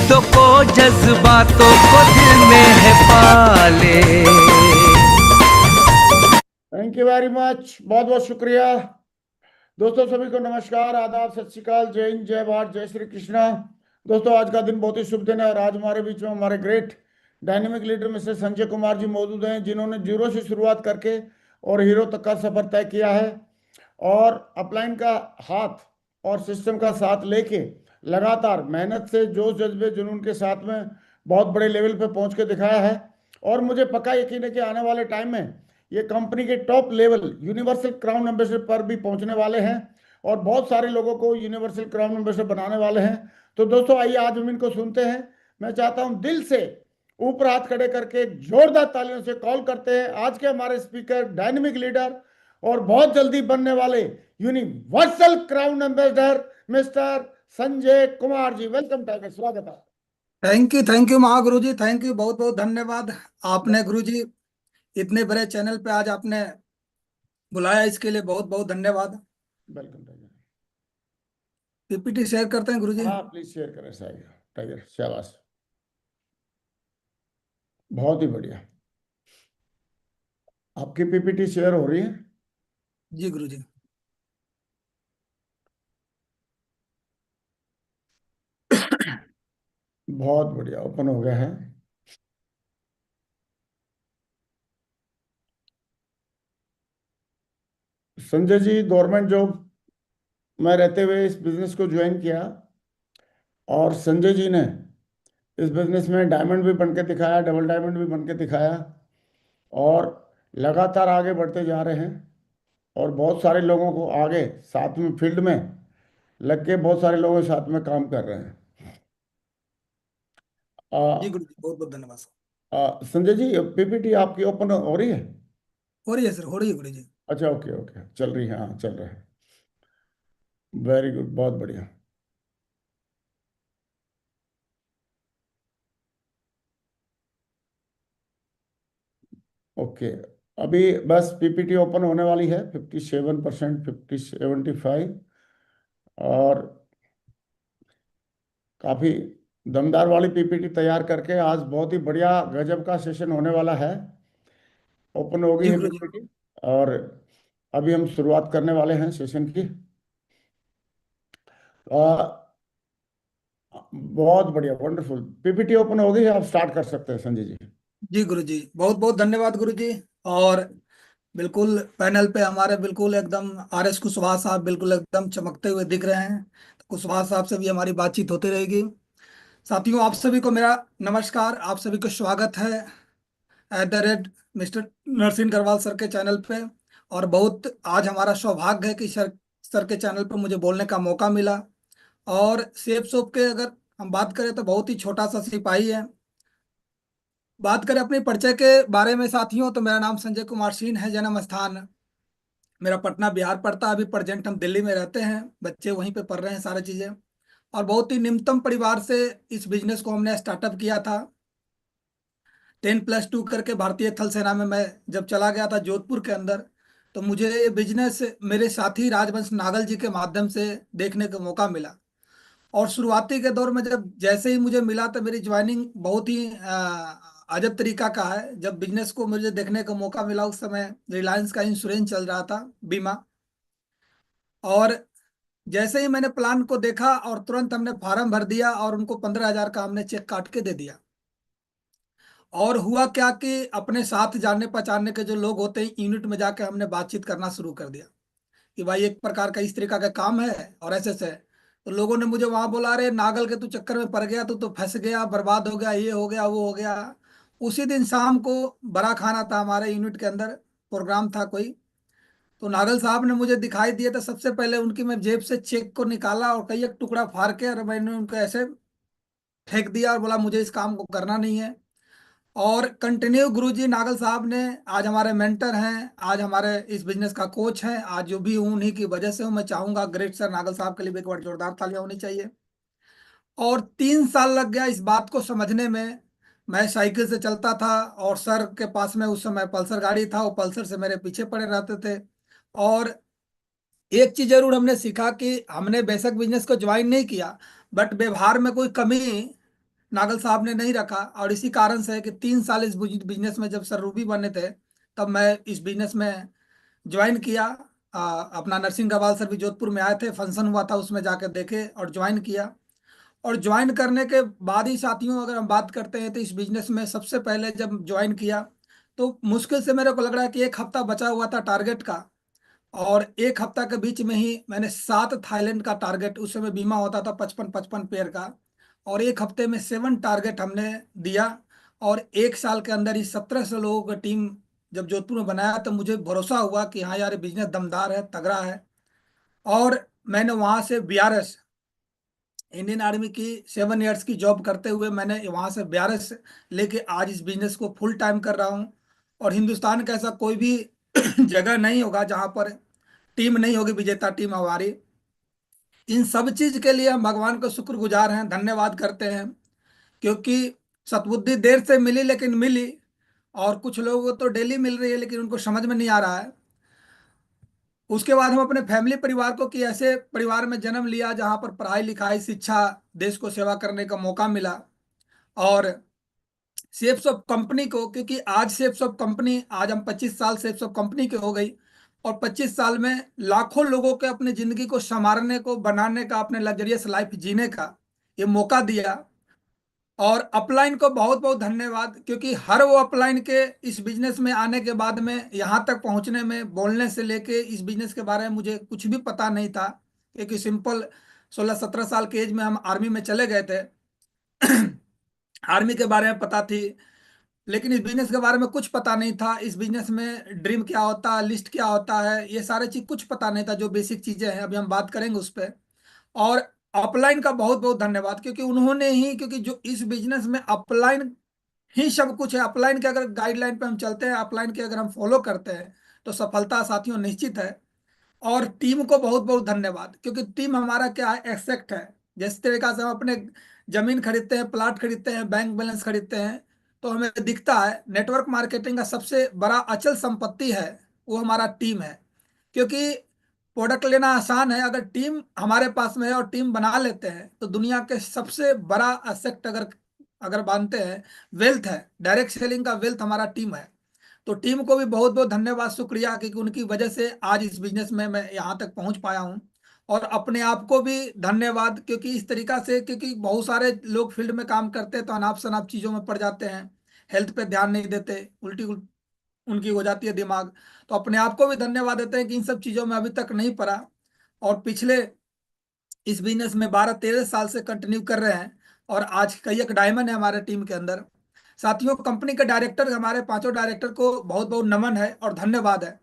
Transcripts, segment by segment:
उम्मीदों को जज्बातों को दिल में है पाले। थैंक यू वेरी मच, बहुत बहुत शुक्रिया दोस्तों। सभी को नमस्कार, आदाब, सत श्री अकाल, जय हिंद, जय भारत, जय श्री कृष्णा। दोस्तों, आज का दिन बहुत ही शुभ दिन है और आज हमारे बीच में हमारे great dynamic leader mister Sanjay Kumar ji मौजूद हैं, जिन्होंने जीरो से शुरुआत करके और हीरो तक का सफर तय किया है और अपलाइन का हाथ और सिस्टम का साथ लेके लगातार मेहनत से जोश जज्बे जुनून के साथ में बहुत बड़े लेवल पे पहुंच के दिखाया है। और मुझे पक्का यकीन है कि आने वाले टाइम में ये कंपनी के top level universal crown membership पर भी पहुंचने वाले हैं और बहुत सारे लोगों को यूनिवर्सल क्राउन मेंबरशिप बनाने वाले हैं। तो दोस्तों, आइए आज हम इनको सुनते हैं। मैं चाहता हूं दिल से ऊपर हाथ खड़े करके जोरदार तालियों से कॉल करते हैं आज के हमारे स्पीकर, डायनेमिक लीडर और बहुत जल्दी बनने वाले universal crown ambassador mister Sanjay Kumar ji. Welcome tiger, स्वागत है। Thank you Mahaguru ji, thank you, बहुत बहुत धन्यवाद। आपने गुरु जी इतने बड़े चैनल पे आज आपने बुलाया, इसके लिए बहुत बहुत धन्यवाद। Welcome tiger. पीपीटी शेयर करते हैं गुरु जी। हाँ, प्लीज शेयर करें टाइगर। टाइगर, शाबाश, बहुत ही बढ़िया। आपकी पीपीटी शेयर हो रही है? जी गुरु जी। बहुत बढ़िया, ओपन हो गया है। संजय जी गवर्नमेंट जॉब में रहते हुए इस बिजनेस को ज्वाइन किया और संजय जी ने इस बिजनेस में डायमंड भी बन के दिखाया, डबल डायमंड भी बन के दिखाया और लगातार आगे बढ़ते जा रहे हैं और बहुत सारे लोगों को आगे साथ में फील्ड में लग के बहुत सारे लोगों के साथ में काम कर रहे हैं। जी आ, गुरु जी, बहुत बहुत धन्यवाद सर। संजय जी, पीपीटी आपकी ओपन हो रही है? हो रही है सर, हो रही है गुरु जी। अच्छा, ओके ओके, चल रही है, हाँ चल रहा है। वेरी गुड, बहुत बढ़िया। ओके, अभी बस पीपीटी ओपन होने वाली है। 57%, 75 और काफ़ी दमदार वाली पीपीटी तैयार करके आज बहुत ही बढ़िया गजब का सेशन होने वाला है। ओपन हो गई जी है गुरु जी। पीपीटी और अभी हम शुरुआत करने वाले हैं सेशन की। आ, बहुत बढ़िया, वंडरफुल। पीपीटी ओपन हो गई है, आप स्टार्ट कर सकते हैं संजय जी। जी गुरु जी, बहुत बहुत धन्यवाद गुरु जी। और बिल्कुल पैनल पे हमारे बिल्कुल एकदम आर एस कुशवाहा साहब बिल्कुल एकदम चमकते हुए दिख रहे हैं। तो कुशवाहा साहब से भी हमारी बातचीत होती रहेगी। साथियों, आप सभी को मेरा नमस्कार, आप सभी को स्वागत है at the rate mister Narsingh Garwal sir के चैनल पे। और बहुत आज हमारा सौभाग्य है कि सर के चैनल पे मुझे बोलने का मौका मिला। और सेफ सोप के अगर हम बात करें तो बहुत ही छोटा सा सिपाही है। बात करें अपने परिचय के बारे में साथियों, तो मेरा नाम संजय कुमार सिंह है। जन्म स्थान मेरा पटना बिहार पड़ता है। अभी प्रेजेंट हम दिल्ली में रहते हैं, बच्चे वहीं पे पढ़ रहे हैं सारी चीजें। और बहुत ही निम्नतम परिवार से इस बिजनेस को हमने स्टार्टअप किया था। 10+2 करके भारतीय थल सेना में मैं जब चला गया था जोधपुर के अंदर, तो मुझे ये बिजनेस मेरे साथी राजवंश नागल जी के माध्यम से देखने का मौका मिला। और शुरुआती के दौर में जब जैसे ही मुझे मिला तो मेरी ज्वाइनिंग बहुत ही अजब तरीका का है। जब बिजनेस को मुझे देखने का मौका मिला उस समय रिलायंस का इंश्योरेंस चल रहा था, बीमा। और जैसे ही मैंने प्लान को देखा और तुरंत हमने फार्म भर दिया और उनको 15,000 का हमने चेक काट के दे दिया। और हुआ क्या कि अपने साथ जानने पहचानने के जो लोग होते हैं यूनिट में जाके हमने बातचीत करना शुरू कर दिया कि भाई एक प्रकार का इस तरीका का काम है और ऐसे से। तो लोगों ने मुझे वहां बोला, अरे नागल के तू चक्कर में पड़ गया, तू तो फंस गया, बर्बाद हो गया, ये हो गया वो हो गया। उसी दिन शाम को बड़ा खाना था हमारे यूनिट के अंदर, प्रोग्राम था कोई। तो नागल साहब ने मुझे दिखाई दिए तो सबसे पहले उनकी मैं जेब से चेक को निकाला और कई एक टुकड़ा फाड़ के और मैंने उनको ऐसे फेंक दिया और बोला मुझे इस काम को करना नहीं है। और कंटिन्यू गुरुजी नागल साहब ने आज हमारे मेंटर हैं, आज हमारे इस बिजनेस का कोच हैं, आज जो भी हूं उन्हीं की वजह से हूं। मैं चाहूंगा ग्रेट सर नागल साहब के लिए भी एक बार जोरदार तालियां होनी चाहिए। और 3 साल लग गया इस बात को समझने में। मैं साइकिल से चलता था और सर के पास में उस समय पल्सर गाड़ी था, वो पल्सर से मेरे पीछे पड़े रहते थे। और एक चीज जरूर हमने सीखा कि हमने बेशक बिजनेस को ज्वाइन नहीं किया, बट व्यवहार में कोई कमी नागल साहब ने नहीं रखा, और इसी कारण से है कि 3 साल इस बिजनेस में, जब सर रूबी बने थे तब मैं इस बिजनेस में ज्वाइन किया। अपना नरसिंह गवाल सर भी जोधपुर में आए थे, फंक्शन हुआ था उसमें जाकर देखे और ज्वाइन किया। और ज्वाइन करने के बाद ही साथियों, अगर हम बात करते हैं तो इस बिजनेस में सबसे पहले जब ज्वाइन किया तो मुश्किल से मेरे को लग रहा है कि एक हफ्ता बचा हुआ था टारगेट का, और एक हफ्ता के बीच में ही मैंने 7 थाईलैंड का टारगेट, उस समय बीमा होता था 55-55 पेयर का, और एक हफ्ते में 7 टारगेट हमने दिया। और एक साल के अंदर ही 1700 लोगों की टीम जब जोधपुर में बनाया तो मुझे भरोसा हुआ कि हाँ यार, ये बिजनेस दमदार है, तगड़ा है। और मैंने वहां से बीआरएस, इंडियन आर्मी की 7 इयर्स की जॉब करते हुए मैंने वहां से बीआरएस लेके आज इस बिजनेस को फुल टाइम कर रहा हूँ। और हिंदुस्तान का ऐसा कोई भी जगह नहीं होगा जहां पर टीम नहीं होगी, विजेता टीम हमारी। इन सब चीज के लिए हम भगवान को शुक्रगुजार हैं, धन्यवाद करते हैं, क्योंकि सद्बुद्धि देर से मिली लेकिन मिली। और कुछ लोगों को तो डेली मिल रही है लेकिन उनको समझ में नहीं आ रहा है। उसके बाद हम अपने फैमिली परिवार को, कि ऐसे परिवार में जन्म लिया जहां पर पढ़ाई लिखाई शिक्षा, देश को सेवा करने का मौका मिला। और शेप्स ऑफ कंपनी को, क्योंकि आज शेप्स ऑफ कंपनी, आज हम 25 साल शेप्स ऑफ कंपनी के हो गई, और 25 साल में लाखों लोगों के अपनी जिंदगी को संवारने को, बनाने का, अपने लग्जरियस लाइफ जीने का ये मौका दिया। और अपलाइन को बहुत बहुत धन्यवाद, क्योंकि हर वो अपलाइन के इस बिजनेस में आने के बाद में यहाँ तक पहुँचने में, बोलने से लेके इस बिजनेस के बारे में मुझे कुछ भी पता नहीं था, क्योंकि सिंपल 16-17 साल के एज में हम आर्मी में चले गए थे। आर्मी के बारे में पता थी, लेकिन इस बिजनेस के बारे में कुछ पता नहीं था। इस बिजनेस में ड्रीम क्या होता है, लिस्ट क्या होता है, ये सारे चीज कुछ पता नहीं था, जो बेसिक चीजें हैं अभी हम बात करेंगे उस पर। और अपलाइन का बहुत बहुत धन्यवाद, क्योंकि उन्होंने ही, क्योंकि जो इस बिजनेस में अपलाइन ही सब कुछ है। अपलाइन के अगर गाइडलाइन पे हम चलते हैं, अपलाइन के अगर हम फॉलो करते हैं तो सफलता साथियों निश्चित है। और टीम को बहुत बहुत धन्यवाद, क्योंकि टीम हमारा क्या है, एक्सेक्ट है। जिस तरीका से हम अपने जमीन खरीदते हैं, प्लाट खरीदते हैं, बैंक बैलेंस खरीदते हैं, तो हमें दिखता है नेटवर्क मार्केटिंग का सबसे बड़ा अचल संपत्ति है वो हमारा टीम है। क्योंकि प्रोडक्ट लेना आसान है, अगर टीम हमारे पास में है और टीम बना लेते हैं तो दुनिया के सबसे बड़ा असेट, अगर अगर मानते हैं, वेल्थ है, डायरेक्ट सेलिंग का वेल्थ हमारा टीम है। तो टीम को भी बहुत बहुत धन्यवाद, शुक्रिया, क्योंकि उनकी वजह से आज इस बिजनेस में मैं यहाँ तक पहुँच पाया हूँ। और अपने आप को भी धन्यवाद, क्योंकि इस तरीका से, क्योंकि बहुत सारे लोग फील्ड में काम करते हैं तो अनाप शनाप चीज़ों में पड़ जाते हैं, हेल्थ पे ध्यान नहीं देते, उनकी हो जाती है दिमाग। तो अपने आप को भी धन्यवाद देते हैं कि इन सब चीज़ों में अभी तक नहीं पड़ा, और पिछले इस बिजनेस में 12-13 साल से कंटिन्यू कर रहे हैं। और आज कई एक डायमंड है हमारे टीम के अंदर। साथियों, कंपनी के डायरेक्टर, हमारे पांचों डायरेक्टर को बहुत बहुत नमन है और धन्यवाद है,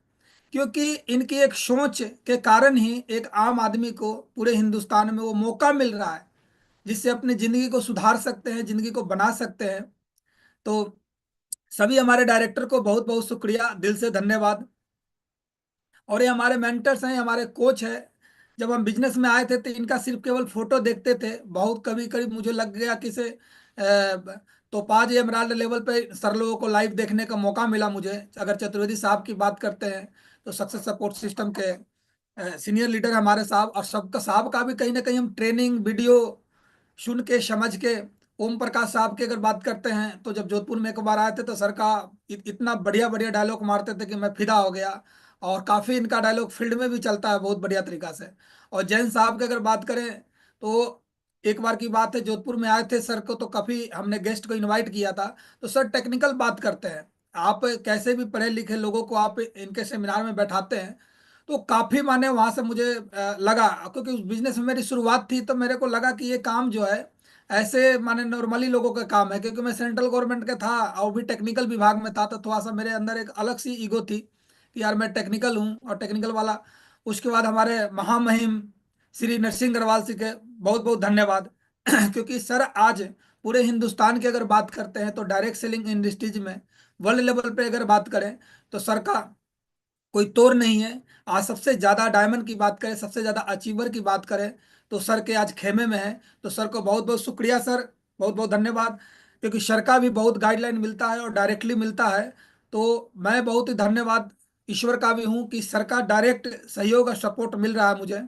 क्योंकि इनकी एक सोच के कारण ही एक आम आदमी को पूरे हिंदुस्तान में वो मौका मिल रहा है जिससे अपनी जिंदगी को सुधार सकते हैं, जिंदगी को बना सकते हैं। तो सभी हमारे डायरेक्टर को बहुत बहुत शुक्रिया, दिल से धन्यवाद। और ये हमारे मेंटर्स हैं, हमारे कोच है। जब हम बिजनेस में आए थे तो इनका सिर्फ केवल फोटो देखते थे, बहुत कभी कभी मुझे लग गया कि से तो 5 एमराल्ड लेवल पे सर लोगों को लाइव देखने का मौका मिला मुझे। अगर चतुर्वेदी साहब की बात करते हैं तो सक्सेस सपोर्ट सिस्टम के सीनियर लीडर हमारे साहब, और सबका साहब का भी कहीं ना कहीं हम ट्रेनिंग वीडियो सुन के समझ के। ओम प्रकाश साहब की अगर बात करते हैं तो जब जोधपुर में एक बार आए थे तो सर का इतना बढ़िया बढ़िया डायलॉग मारते थे कि मैं फिदा हो गया। और काफी इनका डायलॉग फील्ड में भी चलता है बहुत बढ़िया तरीका से। और जैन साहब की अगर बात करें तो एक बार की बात है, जोधपुर में आए थे सर को, तो काफी हमने गेस्ट को इनवाइट किया था। तो सर टेक्निकल बात करते हैं, आप कैसे भी पढ़े लिखे लोगों को आप इनके सेमिनार में बैठाते हैं। तो काफी माने वहां से मुझे लगा, क्योंकि उस बिजनेस में मेरी शुरुआत थी, तो मेरे को लगा कि ये काम जो है ऐसे माने नॉर्मली लोगों का काम है, क्योंकि मैं सेंट्रल गवर्नमेंट का था और भी टेक्निकल विभाग में था, तो थोड़ा सा मेरे अंदर एक अलग सी ईगो थी कि यार मैं टेक्निकल हूँ और टेक्निकल वाला। उसके बाद हमारे महामहिम श्री नरसिंह अग्रवाल जी के बहुत बहुत धन्यवाद। क्योंकि सर आज पूरे हिंदुस्तान की अगर बात करते हैं तो डायरेक्ट सेलिंग इंडस्ट्रीज में वर्ल्ड लेवल पे अगर बात करें तो सर का कोई तोड़ नहीं है। आज सबसे ज्यादा डायमंड की बात करें, सबसे ज्यादा अचीवर की बात करें तो सर के आज खेमे में है। तो सर को बहुत बहुत शुक्रिया सर, बहुत बहुत धन्यवाद, क्योंकि सर का भी बहुत गाइडलाइन मिलता है और डायरेक्टली मिलता है। तो मैं बहुत ही धन्यवाद ईश्वर का भी हूँ कि सर का डायरेक्ट सहयोग और सपोर्ट मिल रहा है मुझे।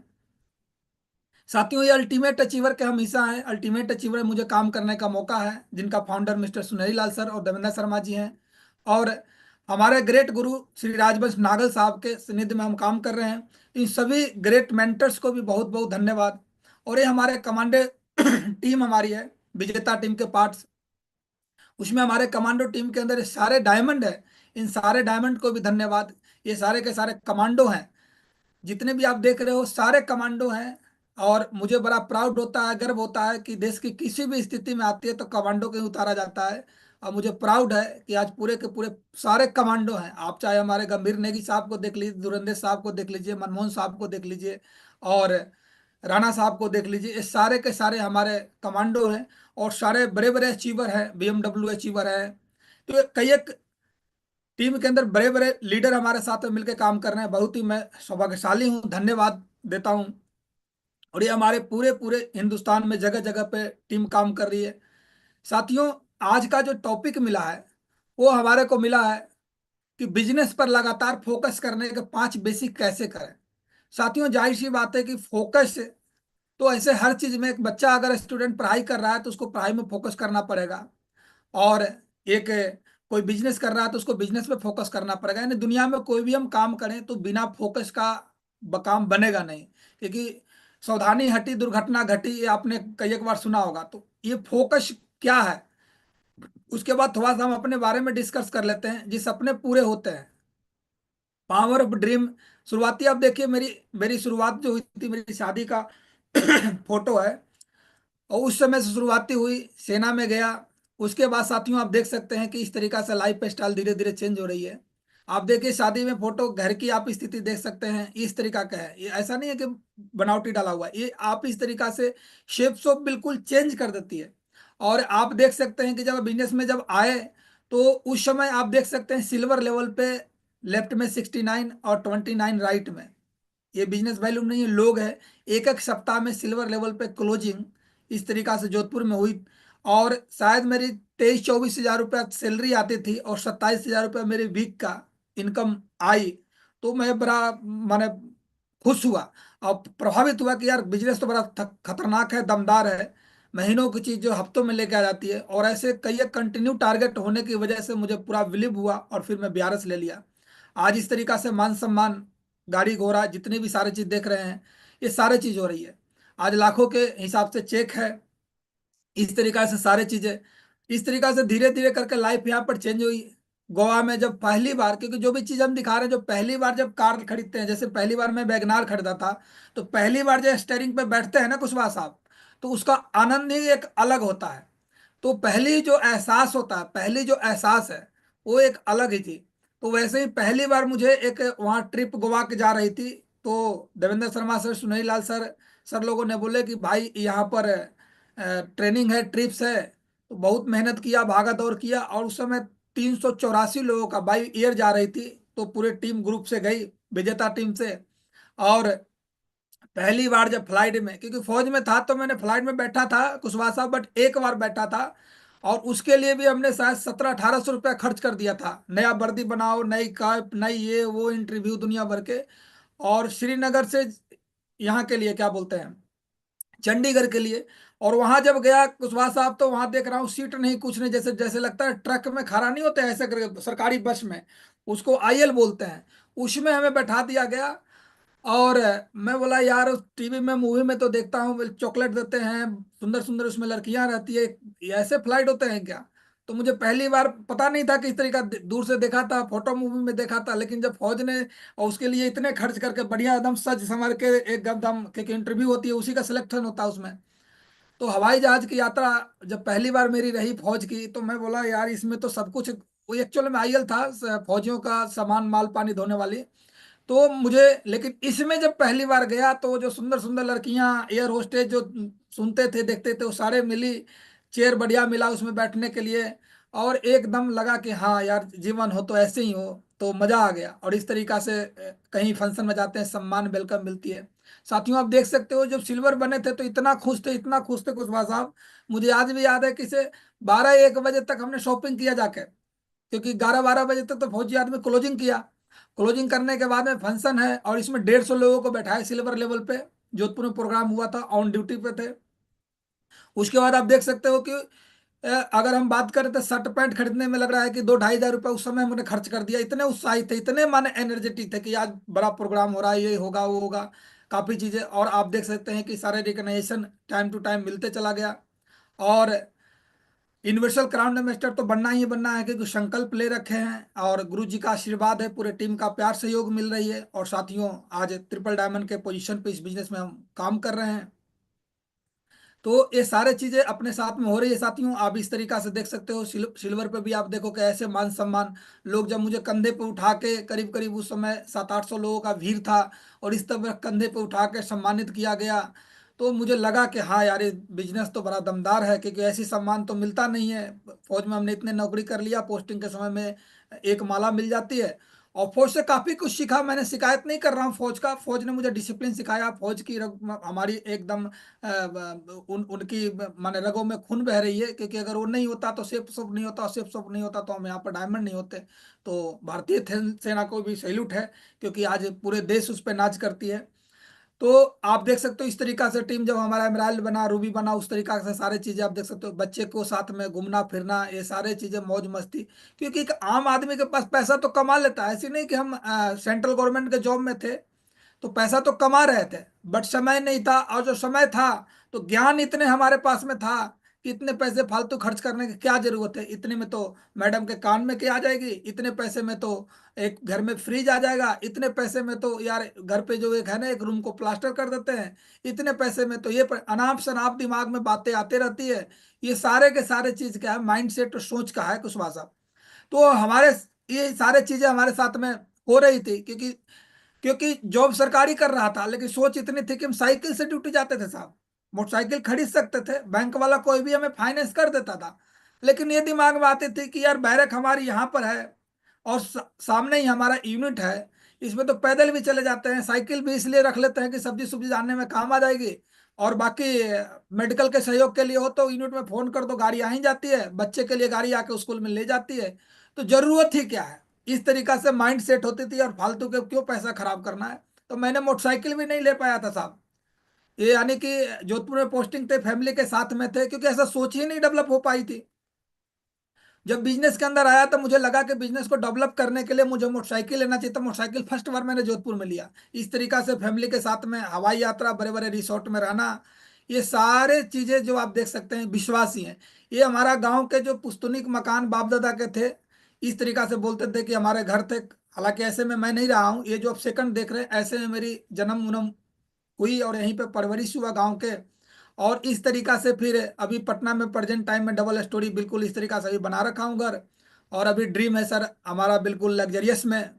साथियों, ये अल्टीमेट अचीवर के हम हिस्सा हैं। अल्टीमेट अचीवर में मुझे काम करने का मौका है, जिनका फाउंडर मिस्टर सुनहरी लाल सर और देवेंद्र शर्मा जी हैं। और हमारे ग्रेट गुरु श्री राजवंश नागल साहब के सानिध्य में हम काम कर रहे हैं। इन सभी ग्रेट मेंटर्स को भी बहुत बहुत धन्यवाद। और ये हमारे कमांडो टीम हमारी है, विजेता टीम के पार्ट्स, उसमें हमारे कमांडो टीम के अंदर ये सारे डायमंड है। इन सारे डायमंड को भी धन्यवाद। ये सारे के सारे कमांडो हैं, जितने भी आप देख रहे हो सारे कमांडो हैं। और मुझे बड़ा प्राउड होता है, गर्व होता है कि देश की किसी भी स्थिति में आती है तो कमांडो को ही उतारा जाता है। और मुझे प्राउड है कि आज पूरे के पूरे सारे कमांडो हैं। आप चाहे हमारे गंभीर नेगी साहब को देख लीजिए, धुरंधर साहब को देख लीजिए, मनमोहन साहब को देख लीजिए, और राणा साहब को देख लीजिए, ये सारे के सारे हमारे कमांडो हैं। और सारे बड़े बड़े अचीवर हैं, BMW अचीवर है। तो ये कई एक टीम के अंदर बड़े बड़े लीडर हमारे साथ में मिलकर काम कर रहे हैं। बहुत ही मैं सौभाग्यशाली हूँ, धन्यवाद देता हूँ। और ये हमारे पूरे पूरे हिंदुस्तान में जगह जगह पे टीम काम कर रही है। साथियों, आज का जो टॉपिक मिला है वो हमारे को मिला है कि बिजनेस पर लगातार फोकस करने के 5 बेसिक कैसे करें। साथियों, जाहिर सी बात है कि फोकस तो ऐसे हर चीज में, एक बच्चा अगर स्टूडेंट पढ़ाई कर रहा है तो उसको पढ़ाई में फोकस करना पड़ेगा। और एक कोई बिजनेस कर रहा है तो उसको बिजनेस पे फोकस करना पड़ेगा। यानी दुनिया में कोई भी हम काम करें तो बिना फोकस का काम बनेगा नहीं। क्योंकि सावधानी हटी दुर्घटना घटी, ये आपने कई एक बार सुना होगा। तो ये फोकस क्या है, उसके बाद थोड़ा सा हम अपने बारे में डिस्कस कर लेते हैं। जिस सपने पूरे होते हैं, पावर ऑफ ड्रीम। शुरुआती आप देखिए, मेरी मेरी शुरुआत जो हुई थी, मेरी शादी का फोटो है। और उस समय से शुरुआती हुई, सेना में गया। उसके बाद साथियों आप देख सकते हैं कि इस तरीका से लाइफ स्टाइल धीरे धीरे चेंज हो रही है। आप देखिए शादी में फोटो, घर की आप स्थिति देख सकते हैं, इस तरीका का है। ये ऐसा नहीं है कि बनावटी डाला हुआ है, ये आप इस तरीका से शेप शोप बिल्कुल चेंज कर देती है। और आप देख सकते हैं कि जब बिजनेस में जब आए तो उस समय आप देख सकते हैं सिल्वर लेवल पे, लेफ्ट में 69 और 29 राइट में। ये बिजनेस वैल्यू नहीं है, लोग है। एक एक सप्ताह में सिल्वर लेवल पे क्लोजिंग इस तरीका से जोधपुर में हुई। और शायद मेरी 23-24 हजार रुपया सैलरी आती थी और 27 हजार रुपया मेरे वीक का इनकम आई। तो मैं बड़ा माने खुश हुआ और प्रभावित हुआ कि यार बिजनेस तो बड़ा खतरनाक है, दमदार है। महीनों की चीज जो हफ्तों में लेके आ जाती है। और ऐसे कई एक कंटिन्यू टारगेट होने की वजह से मुझे पूरा बिलीव हुआ और फिर मैं BRS ले लिया। आज इस तरीका से मान सम्मान, गाड़ी घोड़ा, जितनी भी सारी चीज देख रहे हैं, ये सारी चीज हो रही है। आज लाखों के हिसाब से चेक है। इस तरीका से सारी चीजें, इस तरीका से धीरे धीरे करके लाइफ यहाँ पर चेंज हुई। गोवा में जब पहली बार, क्योंकि जो भी चीज हम दिखा रहे हैं, जो पहली बार जब कार खरीदते हैं, जैसे पहली बार मैं वैगनार खरीदा था, तो पहली बार जब स्टेयरिंग पे बैठते हैं ना कुशवाहा साहब, तो उसका आनंद ही एक अलग होता है। तो पहली जो एहसास होता है, पहली जो एहसास है, वो एक अलग ही थी। तो वैसे ही पहली बार मुझे एक वहाँ ट्रिप गोवा के जा रही थी, तो देवेंद्र शर्मा सर, सुनील लाल सर, सर लोगों ने बोले कि भाई यहाँ पर ट्रेनिंग है, ट्रिप्स है। तो बहुत मेहनत किया, भागा दौड़ किया। और उस समय 384 लोगों का बाई एयर जा रही थी। तो पूरे टीम ग्रुप से गई, विजेता टीम से। और पहली बार जब फ्लाइट में, क्योंकि फौज में था तो मैंने फ्लाइट में बैठा था कुशवाहा साहब, बट एक बार बैठा था। और उसके लिए भी हमने शायद 1700-1800 रुपया खर्च कर दिया था। नया वर्दी बनाओ, नई कैप, नई ये वो, इंटरव्यू दुनिया भर के। और श्रीनगर से यहाँ के लिए क्या बोलते हैं, चंडीगढ़ के लिए। और वहां जब गया कुशवाहा साहब, तो वहां देख रहा हूँ सीट नहीं, कुछ नहीं, जैसे जैसे लगता है ट्रक में खड़ा नहीं होते ऐसे करके, सरकारी बस में, उसको IL बोलते हैं, उसमें हमें बैठा दिया गया। और मैं बोला यार, टीवी में मूवी में तो देखता हूँ चॉकलेट देते हैं, सुंदर सुंदर उसमें लड़कियां रहती है, ये ऐसे फ्लाइट होते हैं क्या? तो मुझे पहली बार पता नहीं था किस तरीका, दूर से देखा था, फोटो मूवी में देखा था। लेकिन जब फौज ने, और उसके लिए इतने खर्च करके बढ़िया एकदम सज संवर के, एकदम क्योंकि इंटरव्यू होती है, उसी का सिलेक्शन होता है उसमें। तो हवाई जहाज की यात्रा जब पहली बार मेरी रही फौज की, तो मैं बोला यार इसमें तो सब कुछ, वो एक्चुअल में IL था, फौजियों का सामान माल पानी धोने वाली। तो मुझे, लेकिन इसमें जब पहली बार गया तो जो सुंदर सुंदर लड़कियां, एयर होस्टेज जो सुनते थे देखते थे, वो सारे मिली। चेयर बढ़िया मिला उसमें बैठने के लिए। और एकदम लगा कि हाँ यार, जीवन हो तो ऐसे ही हो, तो मजा आ गया। और इस तरीका से कहीं फंक्शन में जाते हैं, सम्मान वेलकम मिलती है। साथियों आप देख सकते हो, जब सिल्वर बने थे तो इतना खुश थे, इतना खुश थे कुशवाहा साहब। मुझे आज भी याद है कि से 12-1 बजे तक हमने शॉपिंग किया जाके, क्योंकि 11-12 बजे तक तो फौजी आदमी क्लोजिंग किया। क्लोजिंग करने के बाद में फंक्शन है, और इसमें 150 लोगों को बैठाए सिल्वर लेवल पे। जोधपुर में प्रोग्राम हुआ था, ऑन ड्यूटी पे थे। उसके बाद आप देख सकते हो कि अगर हम बात करें तो शर्ट पैंट खरीदने में लग रहा है कि 2-2.5 हजार रुपये उस समय हमने खर्च कर दिया। इतने उत्साहित थे, इतने माने एनर्जेटिक थे कि आज बड़ा प्रोग्राम हो रहा है, ये होगा वो होगा, काफी चीजें। और आप देख सकते हैं कि सारे रिकग्नाइजेशन टाइम टू टाइम मिलते चला गया। और यूनिवर्सल क्राउन मास्टर तो बनना ही बनना है, क्योंकि संकल्प ले रखे हैं और गुरु जी का आशीर्वाद है, पूरे टीम का प्यार सहयोग मिल रही है। और साथियों, आज ट्रिपल डायमंड के पोजीशन पे इस बिजनेस में हम काम कर रहे हैं। तो ये सारे चीजें अपने साथ में हो रही है साथियों। आप इस तरीका से देख सकते हो, सिल्वर पे भी आप देखो कि ऐसे मान सम्मान, लोग जब मुझे कंधे पे उठा के, करीब करीब उस समय 700-800 लोगों का भीड़ था, और इस तरह कंधे पे उठा के सम्मानित किया गया, तो मुझे लगा कि हाँ यार, ये बिजनेस तो बड़ा दमदार है, क्योंकि ऐसी सम्मान तो मिलता नहीं है। फौज में हमने इतने नौकरी कर लिया, पोस्टिंग के समय में एक माला मिल जाती है। और फौज से काफी कुछ सीखा मैंने, शिकायत नहीं कर रहा हूँ फौज का, फौज ने मुझे डिसिप्लिन सिखाया। फौज की हमारी एकदम उनकी माने रगों में खून बह रही है, क्योंकि अगर वो नहीं होता तो सेफ सब नहीं होता, सेफ सब नहीं होता तो हम यहाँ पर डायमंड नहीं होते। तो भारतीय सेना को भी सैल्यूट है, क्योंकि आज पूरे देश उस पर नाच करती है। तो आप देख सकते हो इस तरीका से टीम, जब हमारा एमराल्ड बना, रूबी बना, उस तरीका से सारे चीजें आप देख सकते हो। बच्चे को साथ में घूमना फिरना, ये सारे चीजें मौज मस्ती, क्योंकि एक आम आदमी के पास पैसा तो कमा लेता है, ऐसे नहीं कि हम सेंट्रल गवर्नमेंट के जॉब में थे तो पैसा तो कमा रहे थे, बट समय नहीं था। और जो समय था तो ज्ञान इतने हमारे पास में था कि इतने पैसे फालतू खर्च करने की क्या जरूरत है। इतने में तो मैडम के कान में क्या आ जाएगी, इतने पैसे में तो एक घर में फ्रिज आ जाएगा, इतने पैसे में तो यार घर पे जो एक है ना, एक रूम को प्लास्टर कर देते हैं, इतने पैसे में तो ये अनाप शनाप दिमाग में बातें आते रहती है। ये सारे के सारे चीज क्या है, माइंड सेट और सोच का है कुशवाहा साहब। तो हमारे ये सारे चीजें हमारे साथ में हो रही थी, क्योंकि जॉब सरकारी कर रहा था, लेकिन सोच इतनी थी कि हम साइकिल से ड्यूटी जाते थे साहब। मोटरसाइकिल खरीद सकते थे, बैंक वाला कोई भी हमें फाइनेंस कर देता था, लेकिन ये दिमाग में आती थी कि यार बैरक हमारी यहाँ पर है, और सामने ही हमारा यूनिट है, इसमें तो पैदल भी चले जाते हैं, साइकिल भी इसलिए रख लेते हैं कि सब्जी सुब्जी जानने में काम आ जाएगी। और बाकी मेडिकल के सहयोग के लिए हो तो यूनिट में फोन कर दो, गाड़ी आ ही जाती है, बच्चे के लिए गाड़ी आके स्कूल में ले जाती है। तो जरूरत ही क्या है, इस तरीका से माइंड सेट होती थी, और फालतू के क्यों पैसा खराब करना है। तो मैंने मोटरसाइकिल भी नहीं ले पाया था साहब। ये यानी कि जोधपुर में पोस्टिंग थे, फैमिली के साथ में थे, क्योंकि ऐसा सोच ही नहीं डेवलप हो पाई थी। जब बिजनेस के अंदर आया तो मुझे लगा कि बिजनेस को डेवलप करने के लिए मुझे मोटरसाइकिल लेना चाहिए, तो मोटरसाइकिल फर्स्ट बार मैंने जोधपुर में लिया। इस तरीका से फैमिली के साथ में हवाई यात्रा, बड़े बड़े रिसोर्ट में रहना, ये सारे चीजें जो आप देख सकते हैं विश्वास ही है। ये हमारा गांव के जो पुस्तुनिक मकान बाप दादा के थे, इस तरीका से बोलते थे कि हमारे घर थे। हालांकि ऐसे में मैं नहीं रहा हूँ, ये जो आप सेकंड देख रहे हैं, ऐसे में मेरी जन्म उन्म हुई और यहीं पे परवरिश हुआ गांव के। और इस तरीका से फिर अभी पटना में प्रेजेंट टाइम में डबल स्टोरी बिल्कुल इस तरीका से अभी बना रखा हूँ घर। और अभी ड्रीम है सर हमारा बिल्कुल लग्जरियस में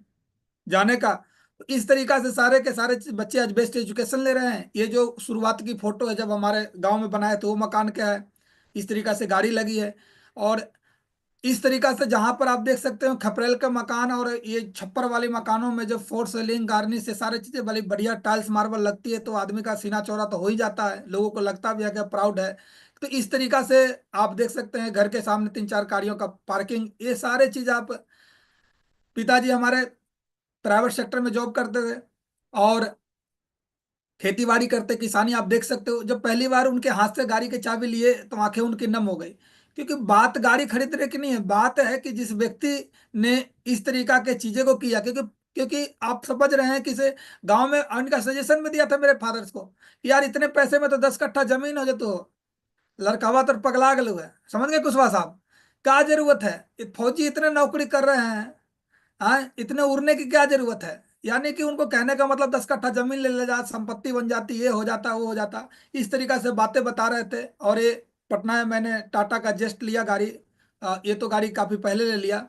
जाने का। तो इस तरीका से सारे के सारे बच्चे आज बेस्ट एजुकेशन ले रहे हैं। ये जो शुरुआत की फोटो है जब हमारे गांव में बनाए थे, वो मकान क्या है, इस तरीका से गाड़ी लगी है। और इस तरीका से जहां पर आप देख सकते हो खपरेल का मकान और ये छप्पर वाले मकानों में जो फोर सीलिंग गार्निश से सारी चीजें बड़ी बढ़िया टाइल्स मार्बल लगती है, तो आदमी का सीना चौड़ा तो हो ही जाता है, लोगों को लगता भी है कि प्राउड है। तो इस तरीका से आप देख सकते हैं घर के सामने 3-4 गाड़ियों का पार्किंग, ये सारे चीज आप, पिताजी हमारे प्राइवेट सेक्टर में जॉब करते थे और खेती बाड़ी करते, किसानी आप देख सकते हो। जब पहली बार उनके हाथ से गाड़ी की चाबी लिए तो आंखें उनकी नम हो गई, क्योंकि बात गाड़ी खरीदने की नहीं है, बात है कि जिस व्यक्ति ने इस तरीका के चीजें को किया। क्योंकि आप समझ रहे हैं कि से गांव में उनका सजेशन भी दिया था मेरे फादर्स को कि यार इतने पैसे में तो 10 कट्ठा जमीन हो जाए, तो लड़कावा तो पगला गए हुए हैं। समझ गए कुशवाहा साहब, क्या जरूरत है, फौजी इतने नौकरी कर रहे हैं, हाँ, इतने उड़ने की क्या जरूरत है। यानी कि उनको कहने का मतलब 10 कट्ठा जमीन ले जा, संपत्ति बन जाती, ये हो जाता वो हो जाता, इस तरीका से बातें बता रहे थे। और ये पटना में मैंने टाटा का जस्ट लिया गाड़ी, ये तो गाड़ी काफी पहले ले लिया।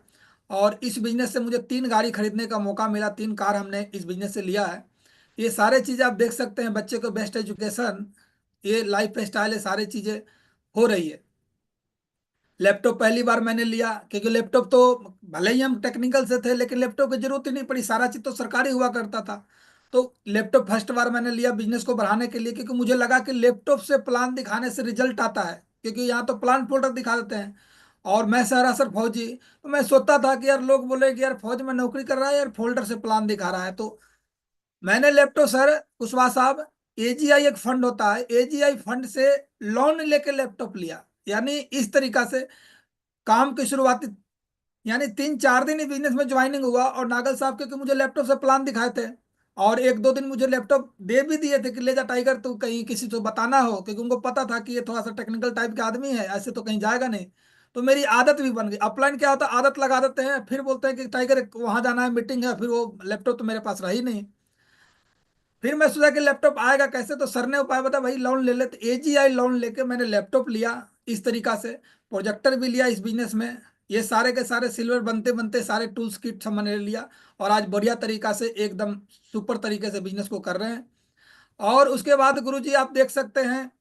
और इस बिजनेस से मुझे 3 गाड़ी खरीदने का मौका मिला, 3 कार हमने इस बिजनेस से लिया है। ये सारे चीजें आप देख सकते हैं, बच्चे को बेस्ट एजुकेशन, ये लाइफ स्टाइल, ये सारी चीजें हो रही है। लैपटॉप पहली बार मैंने लिया, क्योंकि लैपटॉप तो भले ही हम टेक्निकल से थे, लेकिन लैपटॉप की जरूरत ही नहीं पड़ी, सारा चीज तो सरकारी हुआ करता था। तो लैपटॉप फर्स्ट बार मैंने लिया बिजनेस को बढ़ाने के लिए, क्योंकि मुझे लगा कि लैपटॉप से प्लान दिखाने से रिजल्ट आता है, क्योंकि यहाँ तो प्लान फोल्डर दिखा देते हैं। और मैं सरासर फौजी, तो मैं सोचता था कि यार लोग बोले कि यार फौज में नौकरी कर रहा है यार, फोल्डर से प्लान दिखा रहा है। तो मैंने लैपटॉप सर कुशवाहा साहब एजीआई एक फंड होता है, एजीआई फंड से लोन लेके लैपटॉप लिया। यानी इस तरीका से काम की शुरुआती, यानी 3-4 दिन ही बिजनेस में ज्वाइनिंग हुआ, और नागल साहब क्योंकि मुझे लैपटॉप से प्लान दिखाए थे, और 1-2 दिन मुझे लैपटॉप दे भी दिए थे कि ले जा टाइगर, तू कहीं किसी को बताना हो, क्योंकि उनको पता था कि ये थोड़ा सा टेक्निकल टाइप का आदमी है, ऐसे तो कहीं जाएगा नहीं। तो मेरी आदत भी बन गई। अपलाइन क्या होता है, आदत लगा देते हैं, फिर बोलते हैं कि टाइगर वहां जाना है, मीटिंग है, फिर वो लैपटॉप तो मेरे पास रहा ही नहीं। फिर मैं सोचा कि लैपटॉप आएगा कैसे, तो सर ने उपाय बता, भाई लोन ले ले। तो एजीआई लोन लेके मैंने लैपटॉप लिया इस तरीका से, प्रोजेक्टर भी लिया इस बिजनेस में। ये सारे के सारे सिल्वर बनते बनते सारे टूल्स किट सब मैंने लिया, और आज बढ़िया तरीका से एकदम सुपर तरीके से बिजनेस को कर रहे हैं। और उसके बाद गुरुजी आप देख सकते हैं